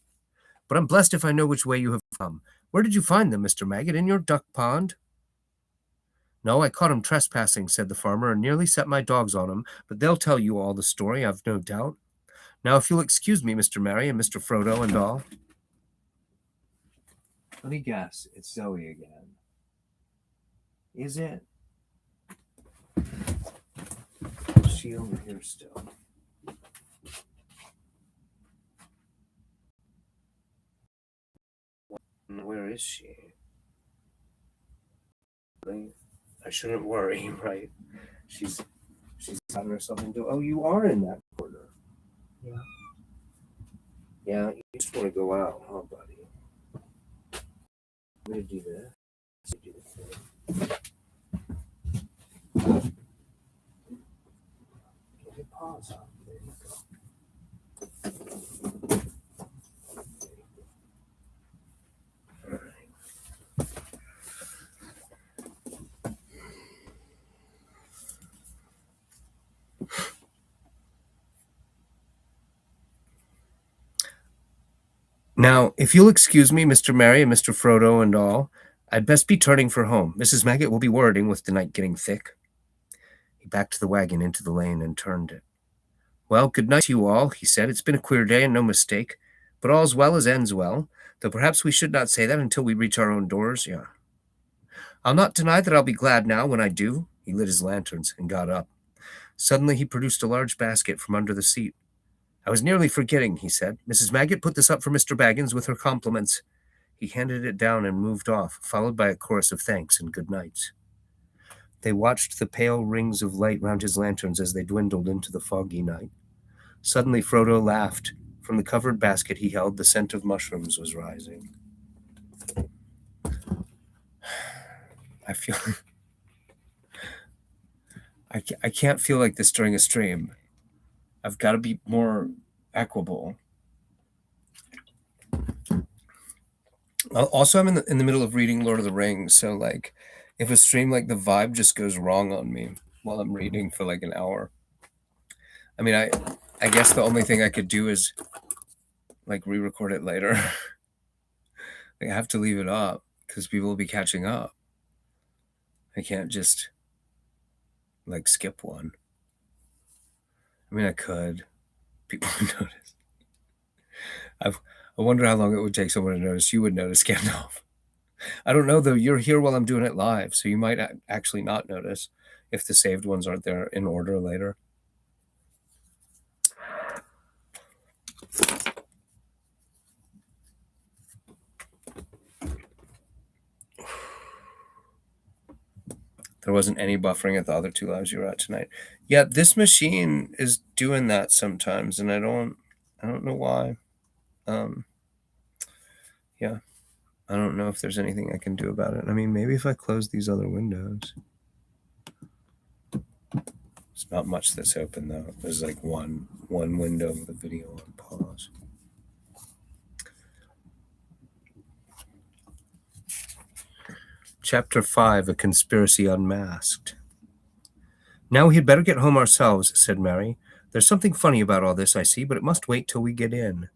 But I'm blessed if I know which way you have come. Where did you find them, Mr. Maggot? In your duck pond? No, I caught him trespassing, said the farmer, and nearly set my dogs on him, but they'll tell you all the story, I've no doubt. Now, if you'll excuse me, Mr. Merry and Mr. Frodo and all. Let me guess, it's Zoe again. Is it? Is she over here still? Where is she? I shouldn't worry, right? She's She's having herself into. Oh, you are in that corner. Yeah. Yeah, you just want to go out, huh, buddy? I'm gonna do this. Do the thing. Get your paws up. There you go. All right. Now, if you'll excuse me, Mr. Merry and Mr. Frodo and all, I'd best be turning for home. Mrs. Maggot will be worrying with the night getting thick. He backed the wagon into the lane and turned it. Well, good night to you all, he said. It's been a queer day and no mistake, but all's well as ends well, though perhaps we should not say that until we reach our own doors. Yeah. I'll not deny that I'll be glad now when I do. He lit his lanterns and got up. Suddenly he produced a large basket from under the seat. I was nearly forgetting, he said. Mrs. Maggot put this up for Mr. Baggins with her compliments. He handed it down and moved off, followed by a chorus of thanks and good nights. They watched the pale rings of light round his lanterns as they dwindled into the foggy night. Suddenly Frodo laughed. From the covered basket he held, the scent of mushrooms was rising. I feel... I can't feel like this during a stream. I've got to be more equable. Also, I'm in the middle of reading Lord of the Rings, so like, if a stream, like, the vibe just goes wrong on me while I'm reading for like an hour. I mean, I guess the only thing I could do is like re-record it later. Like, I have to leave it up because people will be catching up. I can't just like skip one. I mean, I could. People would notice. I wonder how long it would take someone to notice. You would notice, Gandalf. I don't know, though. You're here while I'm doing it live, so you might actually not notice if the saved ones aren't there in order later. There wasn't any buffering at the other two lives you were at tonight. Yeah, this machine is doing that sometimes, and I don't know why. Yeah, I don't know if there's anything I can do about it. I mean, maybe if I close these other windows. It's not much that's open, though. There's like one window with the video on pause. Chapter 5, A Conspiracy Unmasked. Now we had better get home ourselves, said Mary. There's something funny about all this, I see, but it must wait till we get in.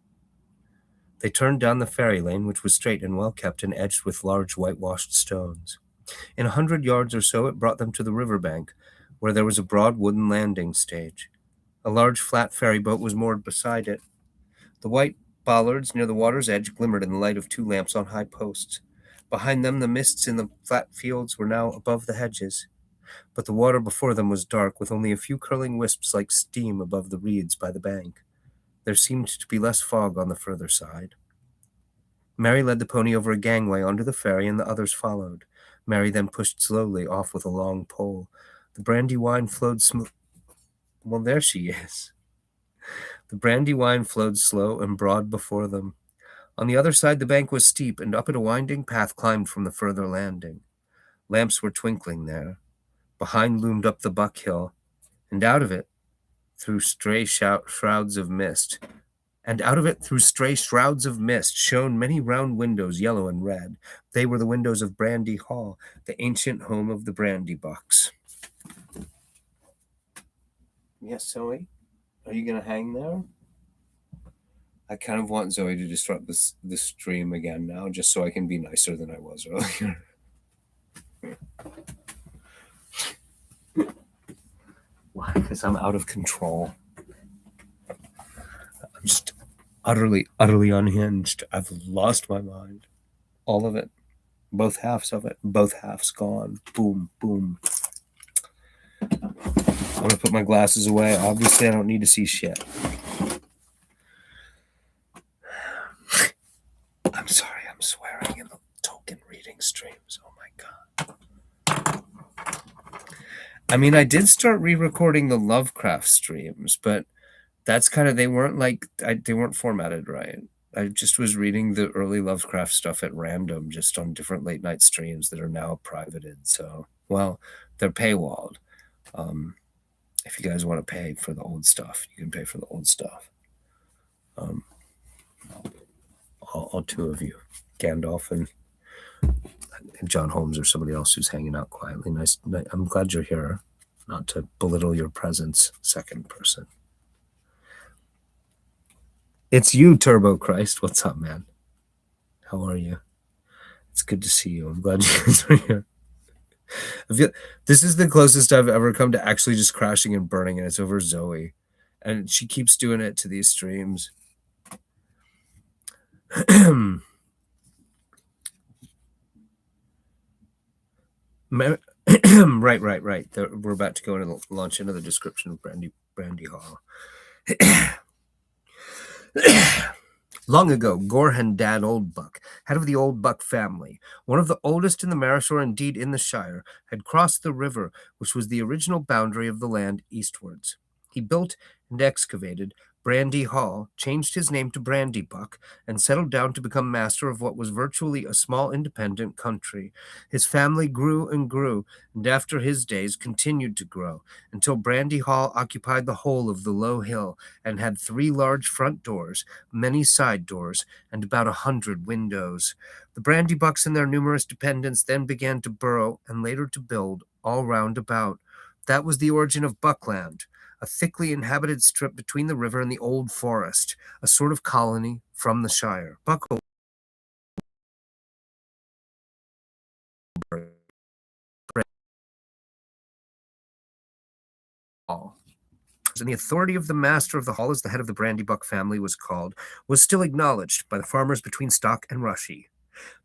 They turned down the ferry lane, which was straight and well kept and edged with large whitewashed stones. In 100 yards or so it brought them to the river bank, where there was a broad wooden landing stage. A large flat ferry boat was moored beside it. The white bollards near the water's edge glimmered in the light of 2 lamps on high posts. Behind them the mists in the flat fields were now above the hedges, but the water before them was dark, with only a few curling wisps like steam above the reeds by the bank. There seemed to be less fog on the further side. Mary led the pony over a gangway onto the ferry, and the others followed. Mary then pushed slowly off with a long pole. The brandy wine flowed smooth. Well, there she is. The brandy wine flowed slow and broad before them. On the other side the bank was steep, and up it a winding path climbed from the further landing. Lamps were twinkling there. Behind loomed up the Buck Hill, and out of it, through stray shrouds of mist, shone many round windows, yellow and red. They were the windows of Brandy Hall, the ancient home of the Brandy Bucks. Yes, Zoe? Are you going to hang there? I kind of want Zoe to disrupt the stream again now, just so I can be nicer than I was earlier. Why? Because I'm out of control. I'm just utterly unhinged. I've lost my mind. All of it. Both halves of it. Both halves gone. Boom, boom. I'm going to put my glasses away. Obviously, I don't need to see shit. I'm sorry, I'm swearing in the Tolkien reading streams. Oh my God. I mean, I did start re-recording the Lovecraft streams, but that's kind of, they weren't like, they weren't formatted right. I just was reading the early Lovecraft stuff at random, just on different late night streams that are now privated. So, well, they're paywalled. If you guys want to pay for the old stuff, you can pay for the old stuff. All two of you, Gandalf and John Holmes, or somebody else who's hanging out quietly. Nice. I'm glad you're here. Not to belittle your presence, second person. It's you, Turbo Christ. What's up, man? How are you? It's good to see you. I'm glad you guys are here. This is the closest I've ever come to actually just crashing and burning, and it's over Zoe. And she keeps doing it to these streams. Right. We're about to go and launch into the description of Brandy Hall. Long ago, Gorhan Dad Oldbuck, head of the Oldbuck family, one of the oldest in the Marish, or indeed in the Shire, had crossed the river, which was the original boundary of the land eastwards. He built and excavated Brandy Hall, changed his name to Brandybuck, and settled down to become master of what was virtually a small independent country. His family grew and grew, and after his days continued to grow, until Brandy Hall occupied the whole of the low hill and had 3 large front doors, many side doors, and about 100 windows. The Brandybucks and their numerous dependents then began to burrow and later to build all round about. That was the origin of Buckland, a thickly inhabited strip between the river and the old forest, a sort of colony from the Shire. Buckle Hall. And the authority of the master of the hall, as the head of the Brandybuck family was called, was still acknowledged by the farmers between Stock and Rushy.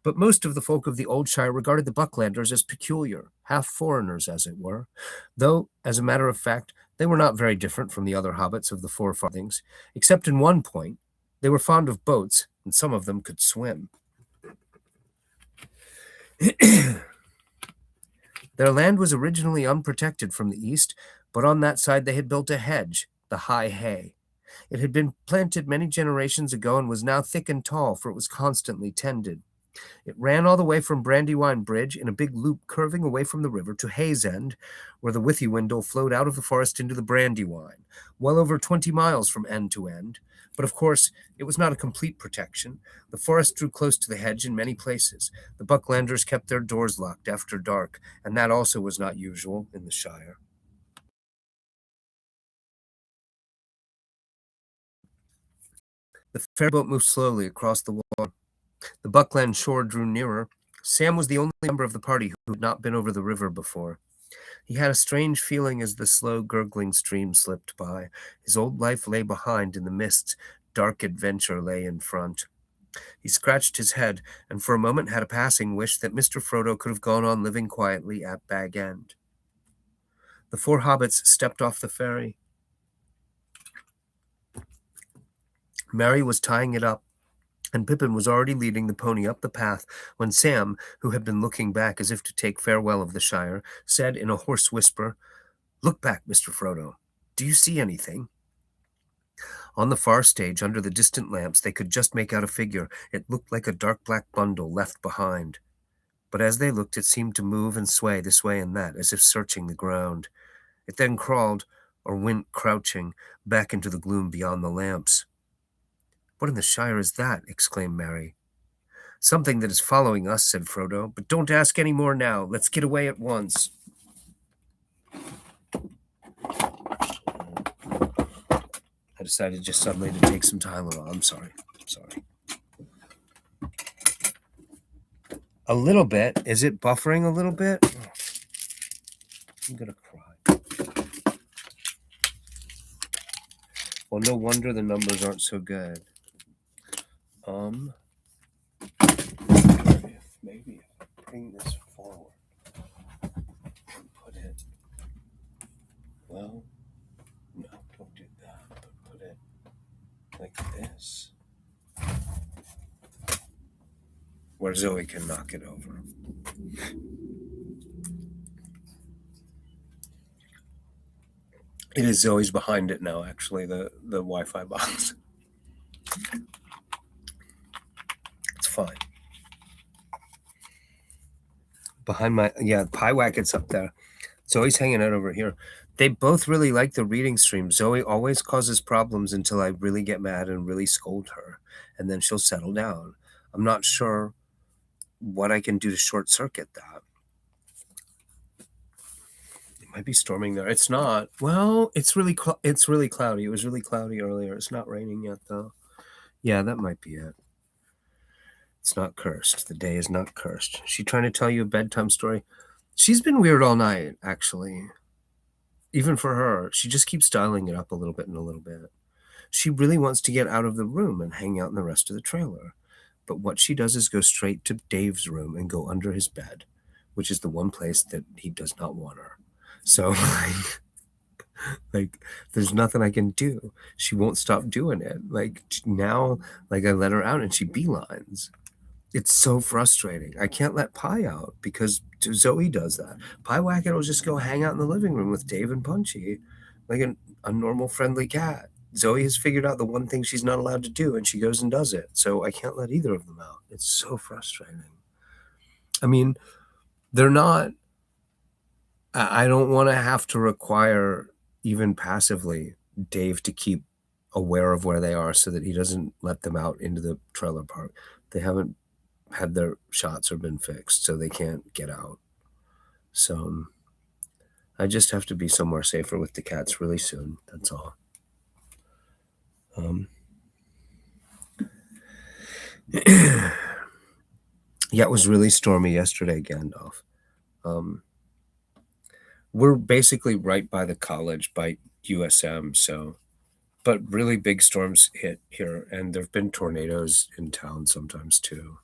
But most of the folk of the old Shire regarded the Bucklanders as peculiar, half foreigners, as it were, though, as a matter of fact, they were not very different from the other hobbits of the Four Farthings, except in one point: they were fond of boats, and some of them could swim. Their land was originally unprotected from the east, but on that side they had built a hedge, the High Hay. It had been planted many generations ago and was now thick and tall, for it was constantly tended. It ran all the way from Brandywine Bridge in a big loop curving away from the river to Hayes End, where the Withywindle flowed out of the forest into the Brandywine, well over 20 miles from end to end. But of course, it was not a complete protection. The forest drew close to the hedge in many places. The Bucklanders kept their doors locked after dark, and that also was not usual in the Shire. The ferryboat moved slowly across the water. The Buckland shore drew nearer. Sam was the only member of the party who had not been over the river before. He had a strange feeling as the slow, gurgling stream slipped by. His old life lay behind in the mists. Dark adventure lay in front. He scratched his head, and for a moment had a passing wish that Mr. Frodo could have gone on living quietly at Bag End. The 4 hobbits stepped off the ferry. Merry was tying it up, and Pippin was already leading the pony up the path when Sam, who had been looking back as if to take farewell of the Shire, said in a hoarse whisper, "Look back, Mr. Frodo. Do you see anything?" On the far stage, under the distant lamps, they could just make out a figure. It looked like a dark black bundle left behind. But as they looked, it seemed to move and sway this way and that, as if searching the ground. It then crawled, or went crouching, back into the gloom beyond the lamps. "What in the Shire is that?" exclaimed Merry. "Something that is following us," said Frodo, "but don't ask any more now. Let's get away at once." I decided just suddenly to take some Tylenol. I'm sorry. A little bit. Is it buffering a little bit? Oh, I'm going to cry. Well, no wonder the numbers aren't so good. Maybe if I bring this forward and put it, well, no, don't do that, but put it like this, where Zoe can knock it over. It is Zoe's behind it now, actually, the Wi-Fi box. It's fine. Behind my, yeah, Pie Wacket's up there. Zoe's hanging out over here. They both really like the reading stream. Zoe always causes problems until I really get mad and really scold her, and then she'll settle down. I'm not sure what I can do to short circuit that. It might be storming there. It's not. Well, it's really cloudy. It was really cloudy earlier. It's not raining yet, though. Yeah, that might be it. It's not cursed. The day is not cursed. She trying to tell you a bedtime story? She's been weird all night, actually. Even for her, she just keeps dialing it up a little bit and a little bit. She really wants to get out of the room and hang out in the rest of the trailer. But what she does is go straight to Dave's room and go under his bed, which is the one place that he does not want her. So, like, there's nothing I can do. She won't stop doing it. Like, now, like, I let her out and she beelines. It's so frustrating. I can't let Pie out because Zoe does that. Pie Wacket will just go hang out in the living room with Dave and Punchy, like a normal, friendly cat. Zoe has figured out the one thing she's not allowed to do, and she goes and does it. So I can't let either of them out. It's so frustrating. I mean, they're not. I don't want to have to require, even passively, Dave to keep aware of where they are so that he doesn't let them out into the trailer park. They haven't had their shots or been fixed, so they can't get out. So I just have to be somewhere safer with the cats really soon. That's all. Yeah, it was really stormy yesterday, Gandalf. We're basically right by the college, by USM, so, but really big storms hit here, and there have been tornadoes in town sometimes too.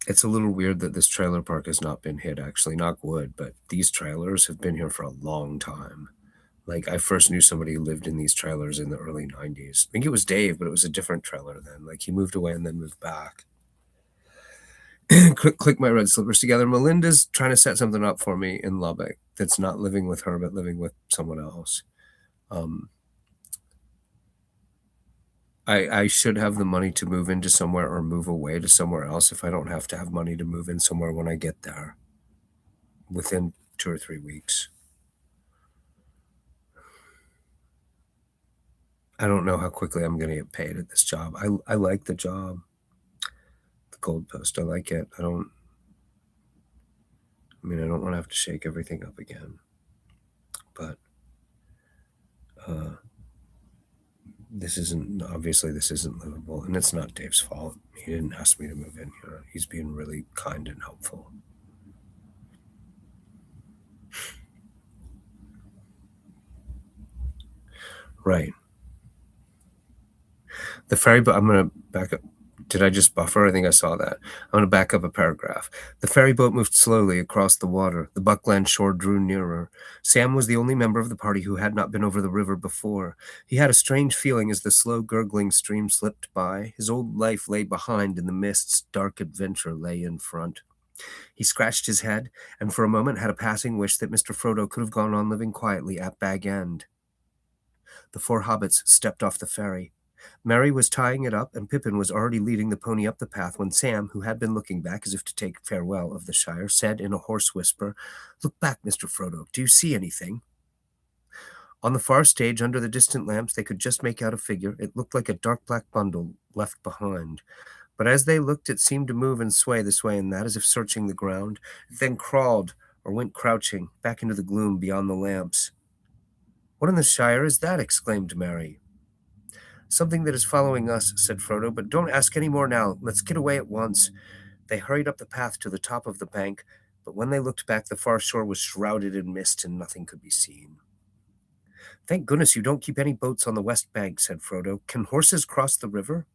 It's a little weird that this trailer park has not been hit, actually, knock wood, but these trailers have been here for a long time. Like, I first knew somebody who lived in these trailers in the early 90s. I think it was Dave, but it was a different trailer then. Like, he moved away and then moved back. Click my red slippers together. Melinda's trying to set something up for me in Lubbock that's not living with her, but living with someone else. I should have the money to move into somewhere or move away to somewhere else if I don't have to have money to move in somewhere when I get there within 2 or 3 weeks. I don't know how quickly I'm going to get paid at this job. I like the job. The Gold Post, I like it. I don't want to have to shake everything up again. But this isn't livable, and it's not Dave's fault. He didn't ask me to move in here. He's being really kind and helpful. Right. The ferry boat, I'm going to back up. Did I just buffer? I think I saw that. I'm going to back up a paragraph. The ferry boat moved slowly across the water. The Buckland shore drew nearer. Sam was the only member of the party who had not been over the river before. He had a strange feeling as the slow, gurgling stream slipped by. His old life lay behind in the mists. Dark adventure lay in front. He scratched his head, and for a moment had a passing wish that Mr. Frodo could have gone on living quietly at Bag End. The 4 hobbits stepped off the ferry. Merry was tying it up, and Pippin was already leading the pony up the path when Sam, who had been looking back as if to take farewell of the Shire, said in a hoarse whisper, "Look back, Mr. Frodo. Do you see anything?" On the far stage, under the distant lamps, they could just make out a figure. It looked like a dark black bundle left behind. But as they looked, it seemed to move and sway this way and that, as if searching the ground. It then crawled, or went crouching, back into the gloom beyond the lamps. "What in the Shire is that?" exclaimed Merry. "Something that is following us," said Frodo, "but don't ask any more now. Let's get away at once." They hurried up the path to the top of the bank, but when they looked back, the far shore was shrouded in mist and nothing could be seen. "Thank goodness you don't keep any boats on the west bank," said Frodo. "Can horses cross the river?"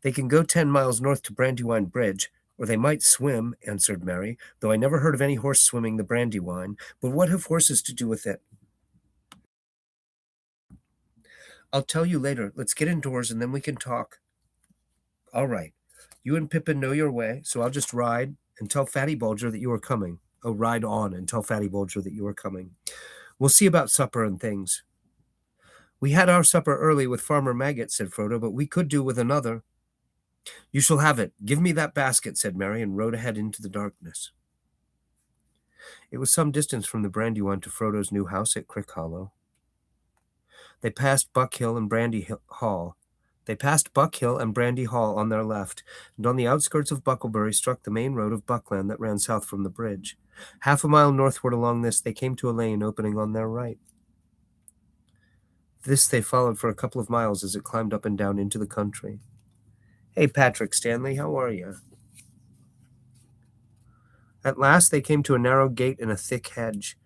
"They can go 10 miles north to Brandywine Bridge, or they might swim," answered Merry, "though I never heard of any horse swimming the Brandywine. But what have horses to do with it?" "I'll tell you later. Let's get indoors and then we can talk." "All right. You and Pippin know your way, so I'll just ride and tell Fatty Bulger that you are coming. Oh, ride on and tell Fatty Bulger that you are coming. We'll see about supper and things." "We had our supper early with Farmer Maggot," said Frodo, "but we could do with another." "You shall have it. Give me that basket," said Merry, and rode ahead into the darkness. It was some distance from the Brandywine to Frodo's new house at Crick Hollow. They passed Buck Hill and Brandy Hall. They passed Buck Hill and Brandy Hall on their left, and on the outskirts of Bucklebury struck the main road of Buckland that ran south from the bridge. Half a mile northward along this, they came to a lane opening on their right. This they followed for a couple of miles as it climbed up and down into the country. "Hey, Patrick Stanley, how are you?" At last they came to a narrow gate in a thick hedge.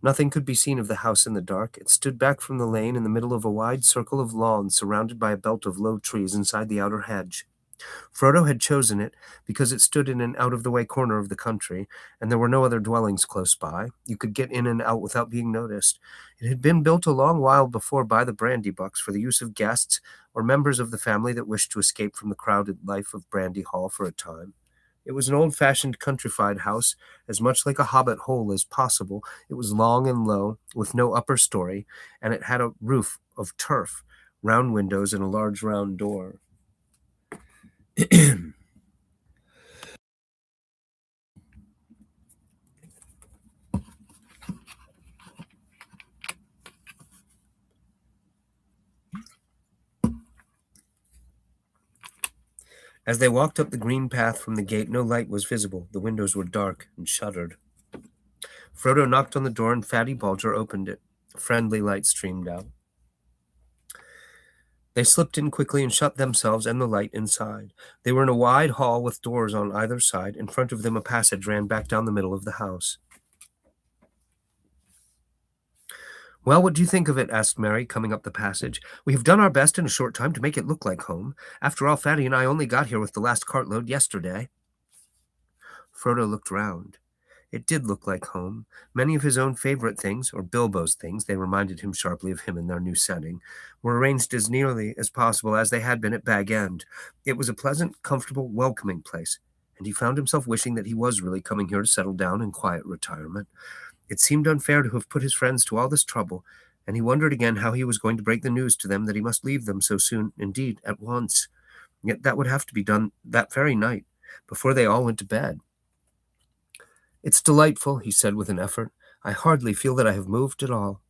Nothing could be seen of the house in the dark. It stood back from the lane in the middle of a wide circle of lawn surrounded by a belt of low trees inside the outer hedge. Frodo had chosen it because it stood in an out-of-the-way corner of the country, and there were no other dwellings close by. You could get in and out without being noticed. It had been built a long while before by the Brandybucks for the use of guests or members of the family that wished to escape from the crowded life of Brandy Hall for a time. It was an old-fashioned countrified house, as much like a hobbit hole as possible. It was long and low, with no upper story, and it had a roof of turf, round windows, and a large round door. As they walked up the green path from the gate, no light was visible. The windows were dark and shuttered. Frodo knocked on the door, and Fatty Balger opened it. A friendly light streamed out. They slipped in quickly and shut themselves and the light inside. They were in a wide hall with doors on either side. In front of them a passage ran back down the middle of the house. "Well, what do you think of it?" asked Merry, coming up the passage. "We have done our best in a short time to make it look like home. After all, Fatty and I only got here with the last cartload yesterday." Frodo looked round. It did look like home. Many of his own favorite things, or Bilbo's things, they reminded him sharply of him in their new setting, were arranged as nearly as possible as they had been at Bag End. It was a pleasant, comfortable, welcoming place, and he found himself wishing that he was really coming here to settle down in quiet retirement. It seemed unfair to have put his friends to all this trouble, and he wondered again how he was going to break the news to them that he must leave them so soon, indeed, at once. Yet that would have to be done that very night, before they all went to bed. "It's delightful," he said with an effort. "I hardly feel that I have moved at all."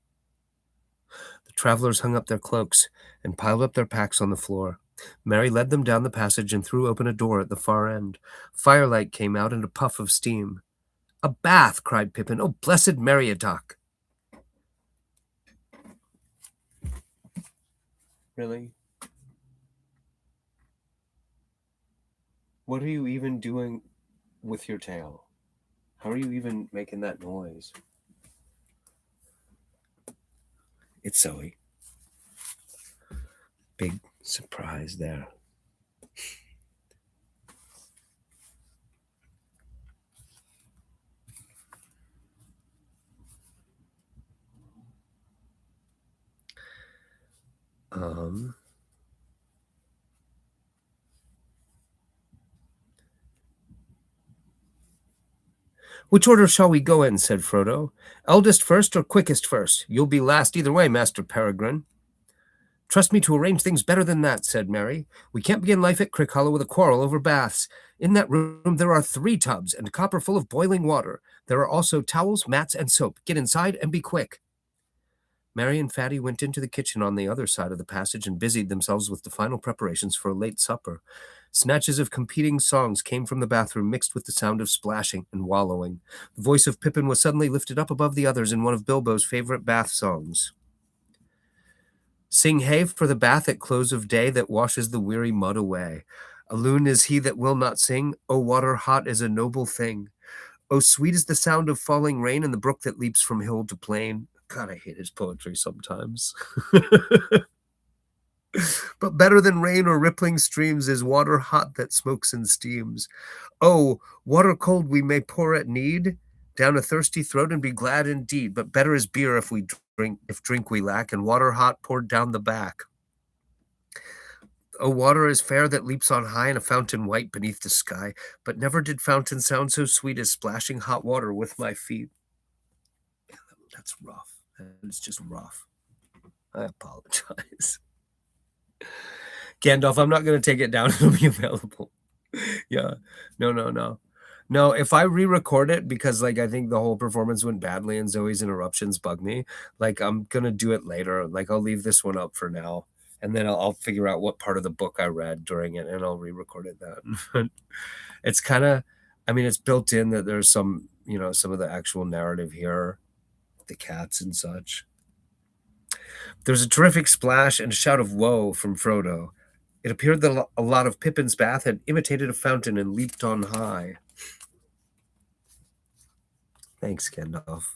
The travelers hung up their cloaks and piled up their packs on the floor. Merry led them down the passage and threw open a door at the far end. Firelight came out and a puff of steam. "A bath!" cried Pippin. "Oh, blessed Meriadoc!" "Really? What are you even doing with your tail? How are you even making that noise?" It's Zoe. Big surprise there. "Which order shall we go in?" said Frodo. "Eldest first or quickest first? You'll be last either way, Master Peregrine." "Trust me to arrange things better than that," said Merry. "We can't begin life at Crick Hollow with a quarrel over baths. In that room there are 3 tubs and a copper full of boiling water. There are also towels, mats, and soap. Get inside and be quick." Merry and Fatty went into the kitchen on the other side of the passage and busied themselves with the final preparations for a late supper. Snatches of competing songs came from the bathroom, mixed with the sound of splashing and wallowing. The voice of Pippin was suddenly lifted up above the others in one of Bilbo's favorite bath songs. "Sing hey for the bath at close of day that washes the weary mud away. Alone is he that will not sing. O water hot is a noble thing. O sweet is the sound of falling rain and the brook that leaps from hill to plain." God, I hate his poetry sometimes. "But better than rain or rippling streams is water hot that smokes and steams. Oh, water cold we may pour at need down a thirsty throat and be glad indeed. But better is beer if drink we lack, and water hot poured down the back. Oh, water is fair that leaps on high, and a fountain white beneath the sky. But never did fountain sound so sweet as splashing hot water with my feet." That's rough. It's just rough. I apologize. Gandalf, I'm not going to take it down. It'll be available. Yeah. No. No, if I re-record it, because like I think the whole performance went badly and Zoe's interruptions bug me, like I'm gonna do it later. Like I'll leave this one up for now, and then I'll figure out what part of the book I read during it, and I'll re-record it then. It's kind of, I mean, it's built in that there's some, some of the actual narrative here, the cats and such. There's a terrific splash and a shout of woe from Frodo. It appeared that a lot of Pippin's bath had imitated a fountain and leaped on high. Thanks, Gandalf.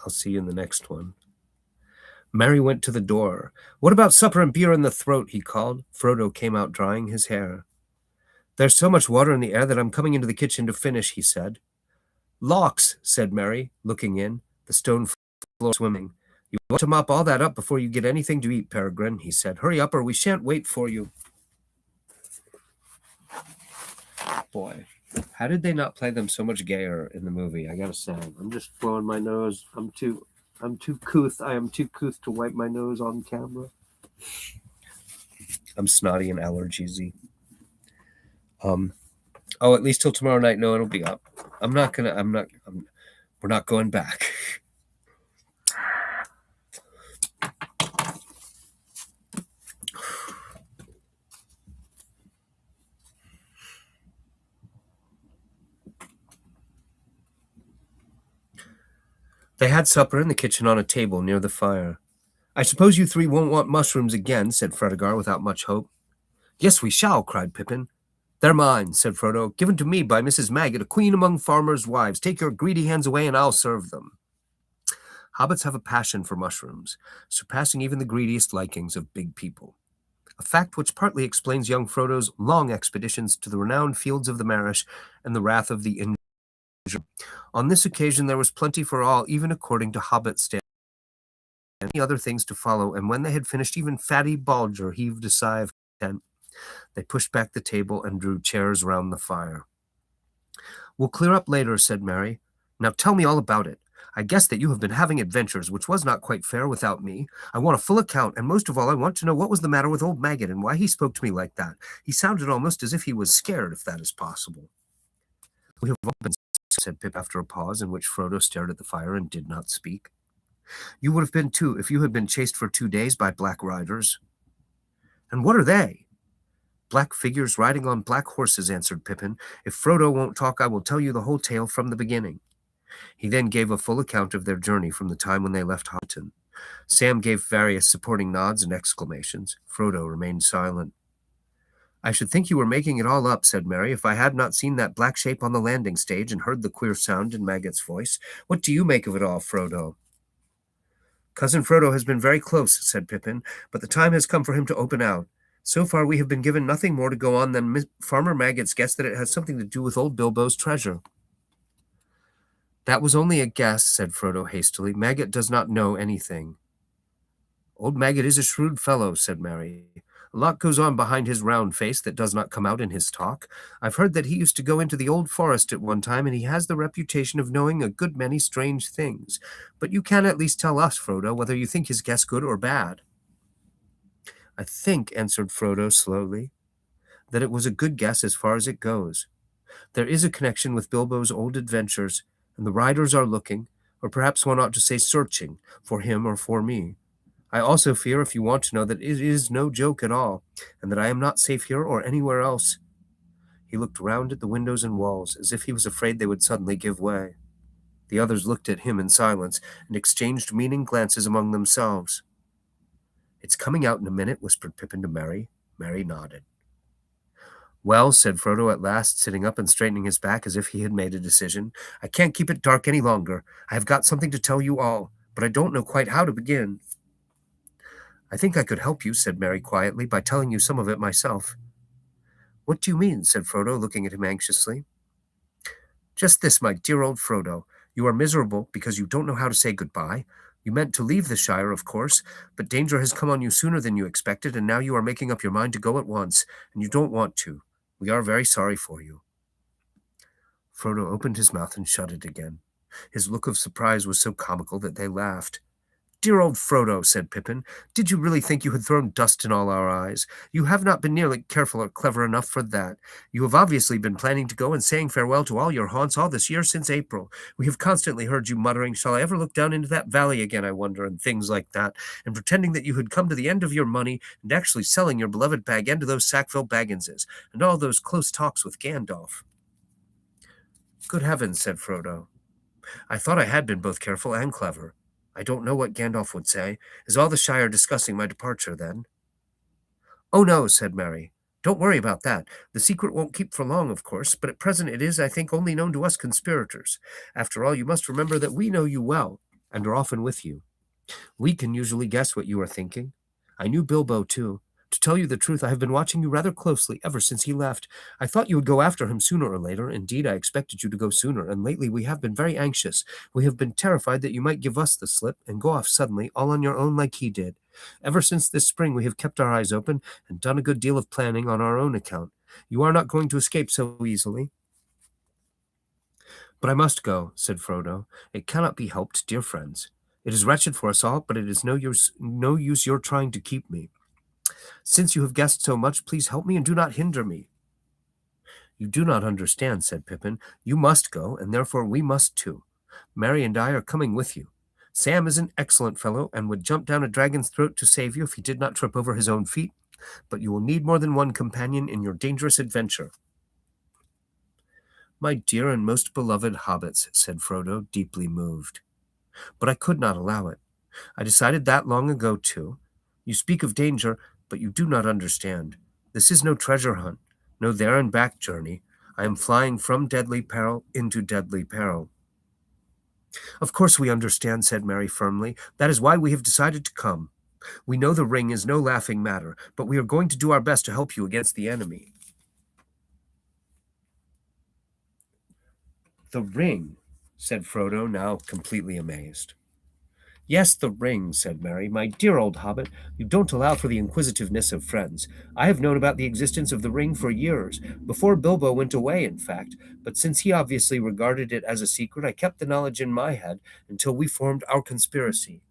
I'll see you in the next one. Merry went to the door. What about supper and beer in the throat? He called. Frodo came out drying his hair. There's so much water in the air that I'm coming into the kitchen to finish, he said. Locks, said Merry, looking in, the stone floor swimming. You want to mop all that up before you get anything to eat, Peregrine, he said. Hurry up or we shan't wait for you. Boy, how did they not play them so much gayer in the movie? I gotta say, I'm just blowing my nose. I'm too couth. I am too couth to wipe my nose on camera. I'm snotty and allergiesy. Oh, at least till tomorrow night. No, it'll be up. We're not going back. They had supper in the kitchen on a table near the fire. I suppose you three won't want mushrooms again, said Fredegar without much hope. Yes, we shall, cried Pippin. They're mine, said Frodo, given to me by Mrs. Maggot, a queen among farmers' wives. Take your greedy hands away and I'll serve them. Hobbits have a passion for mushrooms, surpassing even the greediest likings of big people, a fact which partly explains young Frodo's long expeditions to the renowned fields of the Marish and the wrath of the Injur. On this occasion there was plenty for all, even according to Hobbit standards, and many other things to follow, and when they had finished, even Fatty Balger heaved a sigh of content. They pushed back the table and drew chairs round the fire. We'll clear up later, said Merry. Now tell me all about it. I guess that you have been having adventures, which was not quite fair without me. I want a full account, and most of all, I want to know what was the matter with old Maggot and why he spoke to me like that. He sounded almost as if he was scared, if that is possible. We have all been, said Pip after a pause in which Frodo stared at the fire and did not speak. You would have been too if you had been chased for 2 days by black riders. And what are they? Black figures riding on black horses, answered Pippin. If Frodo won't talk, I will tell you the whole tale from the beginning. He then gave a full account of their journey from the time when they left Hobbiton. Sam gave various supporting nods and exclamations. Frodo remained silent. I should think you were making it all up, said Merry, if I had not seen that black shape on the landing stage and heard the queer sound in Maggot's voice. What do you make of it all, Frodo? Cousin Frodo has been very close, said Pippin, but the time has come for him to open out. So far we have been given nothing more to go on than Farmer Maggot's guess that it has something to do with old Bilbo's treasure. That was only a guess, said Frodo hastily. Maggot does not know anything. Old Maggot is a shrewd fellow, said Merry. A lot goes on behind his round face that does not come out in his talk. I've heard that he used to go into the old forest at one time, and he has the reputation of knowing a good many strange things. But you can at least tell us, Frodo, whether you think his guess good or bad. I think, answered Frodo slowly, that it was a good guess as far as it goes. There is a connection with Bilbo's old adventures, and the riders are looking, or perhaps one ought to say searching, for him or for me. I also fear, if you want to know, that it is no joke at all, and that I am not safe here or anywhere else. He looked round at the windows and walls, as if he was afraid they would suddenly give way. The others looked at him in silence, and exchanged meaning glances among themselves. It's coming out in a minute, whispered Pippin to Merry. Merry nodded. Well, said Frodo at last, sitting up and straightening his back as if he had made a decision, I can't keep it dark any longer. I have got something to tell you all, but I don't know quite how to begin. I think I could help you, said Merry quietly, by telling you some of it myself. What do you mean? Said Frodo, looking at him anxiously. Just this, my dear old Frodo. You are miserable because you don't know how to say goodbye. You meant to leave the Shire, of course, but danger has come on you sooner than you expected, and now you are making up your mind to go at once, and you don't want to. We are very sorry for you. Frodo opened his mouth and shut it again. His look of surprise was so comical that they laughed. "Dear old Frodo," said Pippin, "did you really think you had thrown dust in all our eyes? You have not been nearly careful or clever enough for that. You have obviously been planning to go and saying farewell to all your haunts all this year since April. We have constantly heard you muttering, 'Shall I ever look down into that valley again, I wonder,' and things like that, and pretending that you had come to the end of your money, and actually selling your beloved Bag End to those Sackville Bagginses, and all those close talks with Gandalf." "Good heavens," said Frodo. "I thought I had been both careful and clever. I don't know what Gandalf would say. Is all the Shire discussing my departure, then?" "Oh, no," said Merry. "Don't worry about that. The secret won't keep for long, of course, but at present it is, I think, only known to us conspirators. After all, you must remember that we know you well, and are often with you. We can usually guess what you are thinking. I knew Bilbo, too. To tell you the truth, I have been watching you rather closely ever since he left. I thought you would go after him sooner or later. Indeed, I expected you to go sooner, and lately we have been very anxious. We have been terrified that you might give us the slip and go off suddenly, all on your own like he did. Ever since this spring we have kept our eyes open and done a good deal of planning on our own account. You are not going to escape so easily." "But I must go," said Frodo. "It cannot be helped, dear friends. It is wretched for us all, but it is no use your trying to keep me. Since you have guessed so much, please help me and do not hinder me." "You do not understand," said Pippin. "You must go, and therefore we must too. Merry and I are coming with you. Sam is an excellent fellow, and would jump down a dragon's throat to save you if he did not trip over his own feet, but you will need more than one companion in your dangerous adventure." "My dear and most beloved hobbits," said Frodo, deeply moved. "But I could not allow it. I decided that long ago, too. You speak of danger, but you do not understand. This is no treasure hunt, no there and back journey. I am flying from deadly peril into deadly peril." "Of course we understand," said Merry firmly. "That is why we have decided to come. We know the ring is no laughing matter, but we are going to do our best to help you against the enemy." "The ring," said Frodo, now completely amazed. "Yes, the ring," said Merry. "My dear old hobbit, you don't allow for the inquisitiveness of friends. I have known about the existence of the ring for years, before Bilbo went away, in fact, but since he obviously regarded it as a secret, I kept the knowledge in my head until we formed our conspiracy.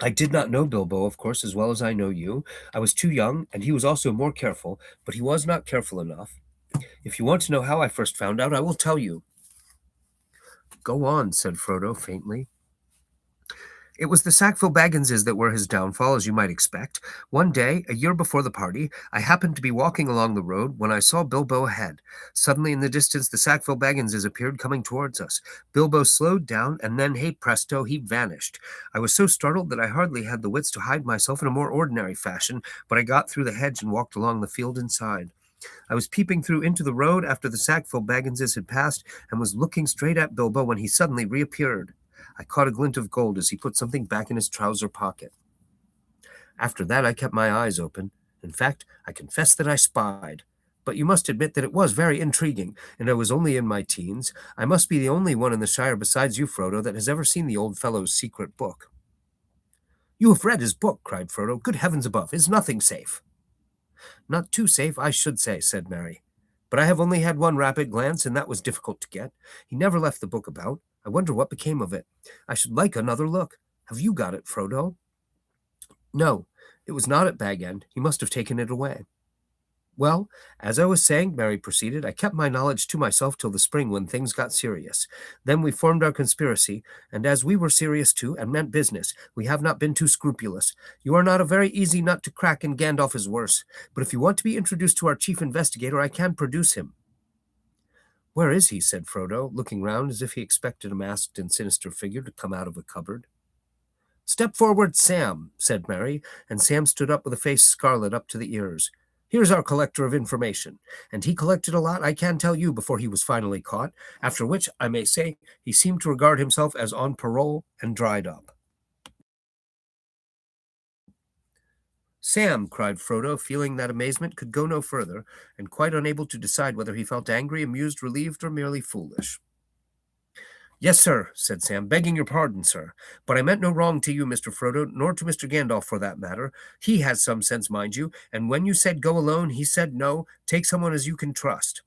I did not know Bilbo, of course, as well as I know you. I was too young, and he was also more careful, but he was not careful enough. If you want to know how I first found out, I will tell you." "Go on," said Frodo faintly. "It was the Sackville Bagginses that were his downfall, as you might expect. One day, a year before the party, I happened to be walking along the road when I saw Bilbo ahead. Suddenly, in the distance, the Sackville Bagginses appeared coming towards us. Bilbo slowed down, and then, hey presto, he vanished. I was so startled that I hardly had the wits to hide myself in a more ordinary fashion, but I got through the hedge and walked along the field inside. I was peeping through into the road after the Sackville Bagginses had passed, and was looking straight at Bilbo when he suddenly reappeared. I caught a glint of gold as he put something back in his trouser pocket. After that, I kept my eyes open. In fact, I confess that I spied. But you must admit that it was very intriguing, and I was only in my teens. I must be the only one in the Shire besides you, Frodo, that has ever seen the old fellow's secret book." "You have read his book," cried Frodo. "Good heavens above, is nothing safe?" "Not too safe, I should say," said Merry. "But I have only had one rapid glance, and that was difficult to get. He never left the book about. I wonder what became of it. I should like another look. Have you got it, Frodo?" "No, it was not at Bag End. He must have taken it away." "Well, as I was saying," Merry proceeded, "I kept my knowledge to myself till the spring when things got serious. Then we formed our conspiracy, and as we were serious too, and meant business, we have not been too scrupulous. You are not a very easy nut to crack, and Gandalf is worse. But if you want to be introduced to our chief investigator, I can produce him." "Where is he?" said Frodo, looking round as if he expected a masked and sinister figure to come out of a cupboard. "Step forward, Sam," said Merry, and Sam stood up with a face scarlet up to the ears. "Here's our collector of information, and he collected a lot, I can tell you, before he was finally caught, after which, I may say, he seemed to regard himself as on parole and dried up." "Sam," cried Frodo, feeling that amazement could go no further, and quite unable to decide whether he felt angry, amused, relieved, or merely foolish. "Yes, sir," said Sam, "begging your pardon, sir. But I meant no wrong to you, Mr. Frodo, nor to Mr. Gandalf for that matter. He has some sense, mind you, and when you said go alone, he said no, take someone as you can trust."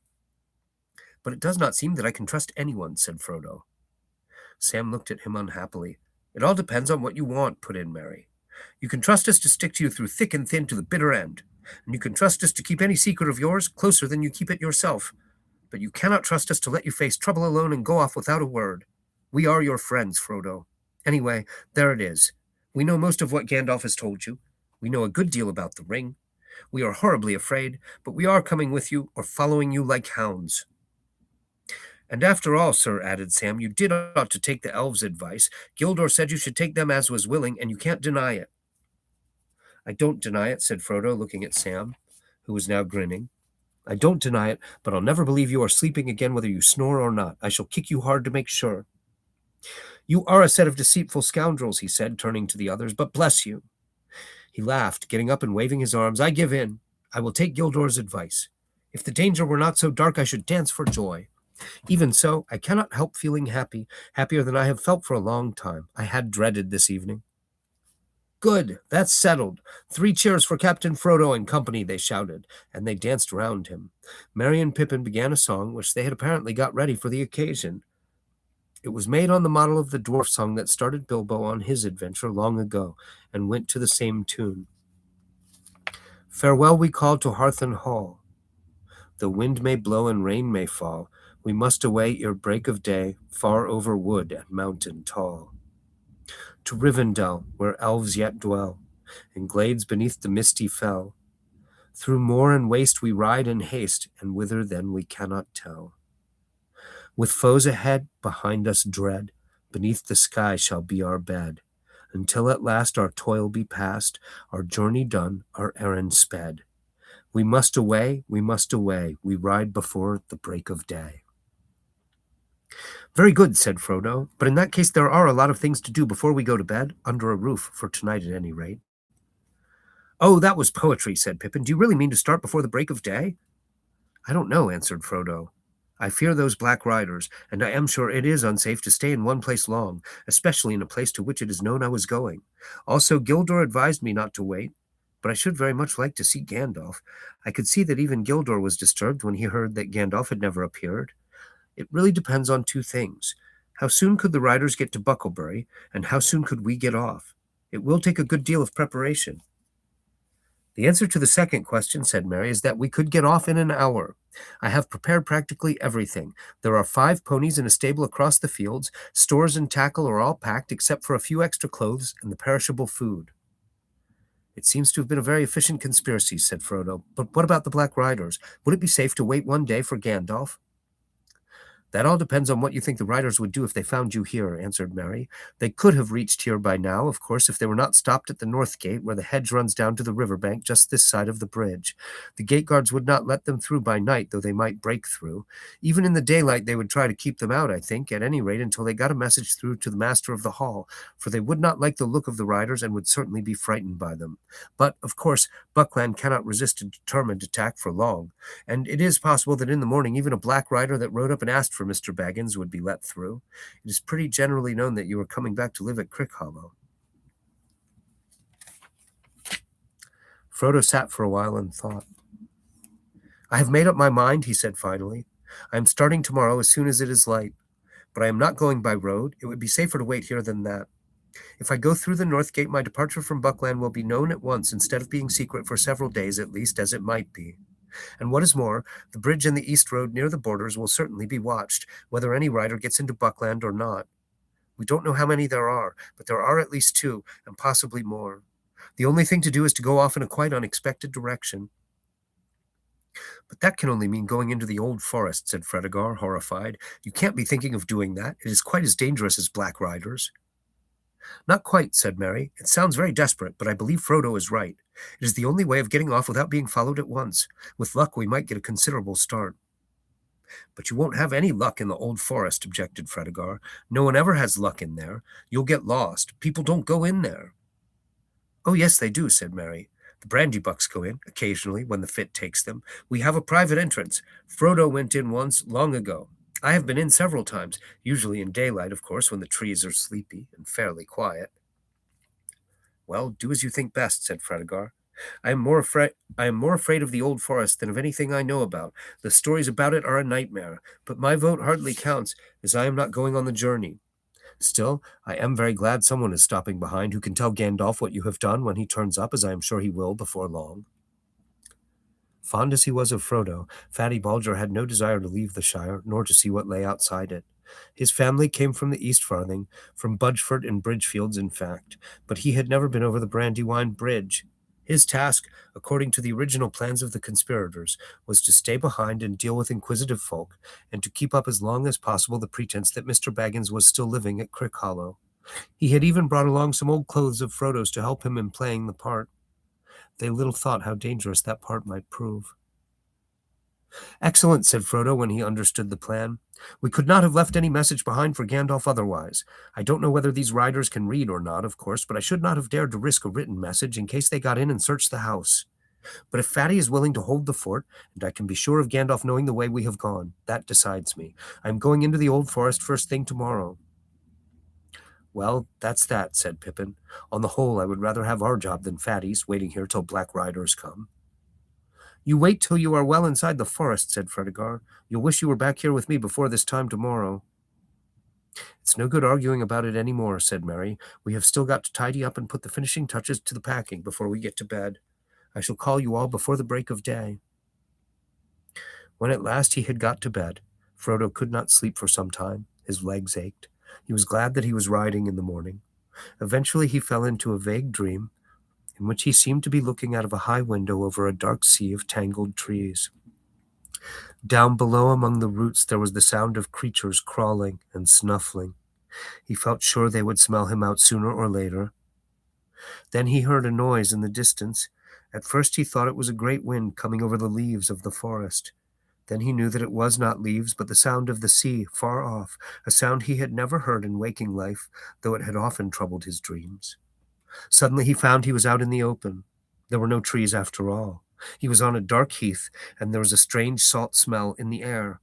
"But it does not seem that I can trust anyone," said Frodo. Sam looked at him unhappily. "It all depends on what you want," put in Mary. "You can trust us to stick to you through thick and thin to the bitter end. And you can trust us to keep any secret of yours closer than you keep it yourself. But you cannot trust us to let you face trouble alone and go off without a word. We are your friends, Frodo. Anyway, there it is. We know most of what Gandalf has told you. We know a good deal about the ring. We are horribly afraid, but we are coming with you or following you like hounds." "And after all, sir," added Sam, "you did ought to take the elves' advice. Gildor said you should take them as was willing, and you can't deny it." "I don't deny it," said Frodo, looking at Sam, who was now grinning. "I don't deny it, but I'll never believe you are sleeping again whether you snore or not. I shall kick you hard to make sure." "You are a set of deceitful scoundrels," he said, turning to the others, "but bless you." He laughed, getting up and waving his arms. "I give in. I will take Gildor's advice. If the danger were not so dark, I should dance for joy. Even so, I cannot help feeling happy, happier than I have felt for a long time. I had dreaded this evening." "Good, that's settled. 3 cheers for Captain Frodo and company," they shouted, and they danced round him. Merry and Pippin began a song which they had apparently got ready for the occasion. It was made on the model of the dwarf song that started Bilbo on his adventure long ago, and went to the same tune. "Farewell we call to hearth and hall. The wind may blow and rain may fall. We must away ere break of day, far over wood and mountain tall. To Rivendell, where elves yet dwell, in glades beneath the misty fell. Through moor and waste we ride in haste, and whither then we cannot tell. With foes ahead, behind us dread, beneath the sky shall be our bed, until at last our toil be past, our journey done, our errand sped. We must away, we ride before the break of day." "Very good," said Frodo, "but in that case there are a lot of things to do before we go to bed, under a roof, for tonight at any rate." "Oh, that was poetry," said Pippin. "Do you really mean to start before the break of day?" "I don't know," answered Frodo. "I fear those black riders, and I am sure it is unsafe to stay in one place long, especially in a place to which it is known I was going. Also, Gildor advised me not to wait, but I should very much like to see Gandalf. I could see that even Gildor was disturbed when he heard that Gandalf had never appeared. It really depends on 2 things. How soon could the riders get to Bucklebury, and how soon could we get off? It will take a good deal of preparation." "The answer to the second question," said Mary, "is that we could get off in an hour. I have prepared practically everything. There are 5 ponies in a stable across the fields. Stores and tackle are all packed, except for a few extra clothes and the perishable food." "It seems to have been a very efficient conspiracy," said Frodo. "But what about the Black Riders? Would it be safe to wait one day for Gandalf?" "That all depends on what you think the riders would do if they found you here," answered Mary. "They could have reached here by now, of course, if they were not stopped at the north gate, where the hedge runs down to the river bank just this side of the bridge. The gate guards would not let them through by night, though they might break through. Even in the daylight they would try to keep them out, I think, at any rate until they got a message through to the master of the hall, for they would not like the look of the riders and would certainly be frightened by them. But, of course, Buckland cannot resist a determined attack for long, and it is possible that in the morning even a black rider that rode up and asked for Mr. Baggins would be let through. It is pretty generally known that you are coming back to live at Crickhollow." Frodo sat for a while and thought. "I have made up my mind," he said finally. "I am starting tomorrow as soon as it is light. But I am not going by road. It would be safer to wait here than that. If I go through the north gate, my departure from Buckland will be known at once instead of being secret for several days at least, as it might be. And what is more, the bridge and the east road near the borders will certainly be watched, whether any rider gets into Buckland or not. We don't know how many there are, but there are at least 2, and possibly more. The only thing to do is to go off in a quite unexpected direction." "But that can only mean going into the old forest," said Fredegar, horrified. "You can't be thinking of doing that. It is quite as dangerous as Black Riders." "Not quite," said Mary. "It sounds very desperate, but I believe Frodo is right. It is the only way of getting off without being followed at once. With luck, we might get a considerable start." "But you won't have any luck in the old forest," objected Fredegar. "No one ever has luck in there. You'll get lost. People don't go in there." "Oh, yes, they do," said Mary. "The Brandybucks go in, occasionally, when the fit takes them. We have a private entrance. Frodo went in once, long ago. I have been in several times, usually in daylight, of course, when the trees are sleepy and fairly quiet." "Well, do as you think best," said Fredegar. I am more afraid of the old forest than of anything I know about. The stories about it are a nightmare, but my vote hardly counts, as I am not going on the journey. Still, I am very glad someone is stopping behind who can tell Gandalf what you have done when he turns up, as I am sure he will before long." Fond as he was of Frodo, Fatty Balger had no desire to leave the Shire, nor to see what lay outside it. His family came from the East Farthing, from Budgeford and Bridgefields, in fact, but he had never been over the Brandywine Bridge. His task, according to the original plans of the conspirators, was to stay behind and deal with inquisitive folk, and to keep up as long as possible the pretense that Mr. Baggins was still living at Crick Hollow. He had even brought along some old clothes of Frodo's to help him in playing the part. They little thought how dangerous that part might prove. "Excellent," said Frodo when he understood the plan. "We could not have left any message behind for Gandalf otherwise. I don't know whether these riders can read or not, of course, but I should not have dared to risk a written message in case they got in and searched the house. But if Fatty is willing to hold the fort, and I can be sure of Gandalf knowing the way we have gone, that decides me. I am going into the Old Forest first thing tomorrow." "Well, that's that," said Pippin. "On the whole, I would rather have our job than Fatty's, waiting here till Black Riders come." "You wait till you are well inside the forest," said Fredegar. "You'll wish you were back here with me before this time tomorrow." "It's no good arguing about it any more," said Merry. "We have still got to tidy up and put the finishing touches to the packing before we get to bed. I shall call you all before the break of day." When at last he had got to bed, Frodo could not sleep for some time. His legs ached. He was glad that he was riding in the morning. Eventually he fell into a vague dream, in which he seemed to be looking out of a high window over a dark sea of tangled trees. Down below among the roots there was the sound of creatures crawling and snuffling. He felt sure they would smell him out sooner or later. Then he heard a noise in the distance. At first he thought it was a great wind coming over the leaves of the forest. Then he knew that it was not leaves, but the sound of the sea far off, a sound he had never heard in waking life, though it had often troubled his dreams. Suddenly he found he was out in the open. There were no trees after all. He was on a dark heath, and there was a strange salt smell in the air.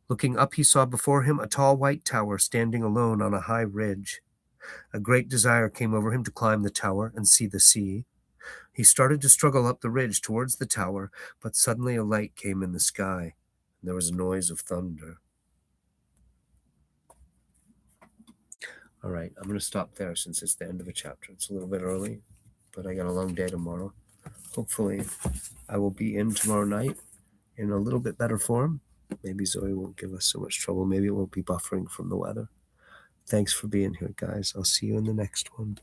Looking up, he saw before him a tall white tower standing alone on a high ridge. A great desire came over him to climb the tower and see the sea. He started to struggle up the ridge towards the tower, but suddenly a light came in the sky, and there was a noise of thunder. All right, I'm going to stop there since it's the end of a chapter. It's a little bit early, but I got a long day tomorrow. Hopefully, I will be in tomorrow night in a little bit better form. Maybe Zoe won't give us so much trouble. Maybe it won't be buffering from the weather. Thanks for being here, guys. I'll see you in the next one.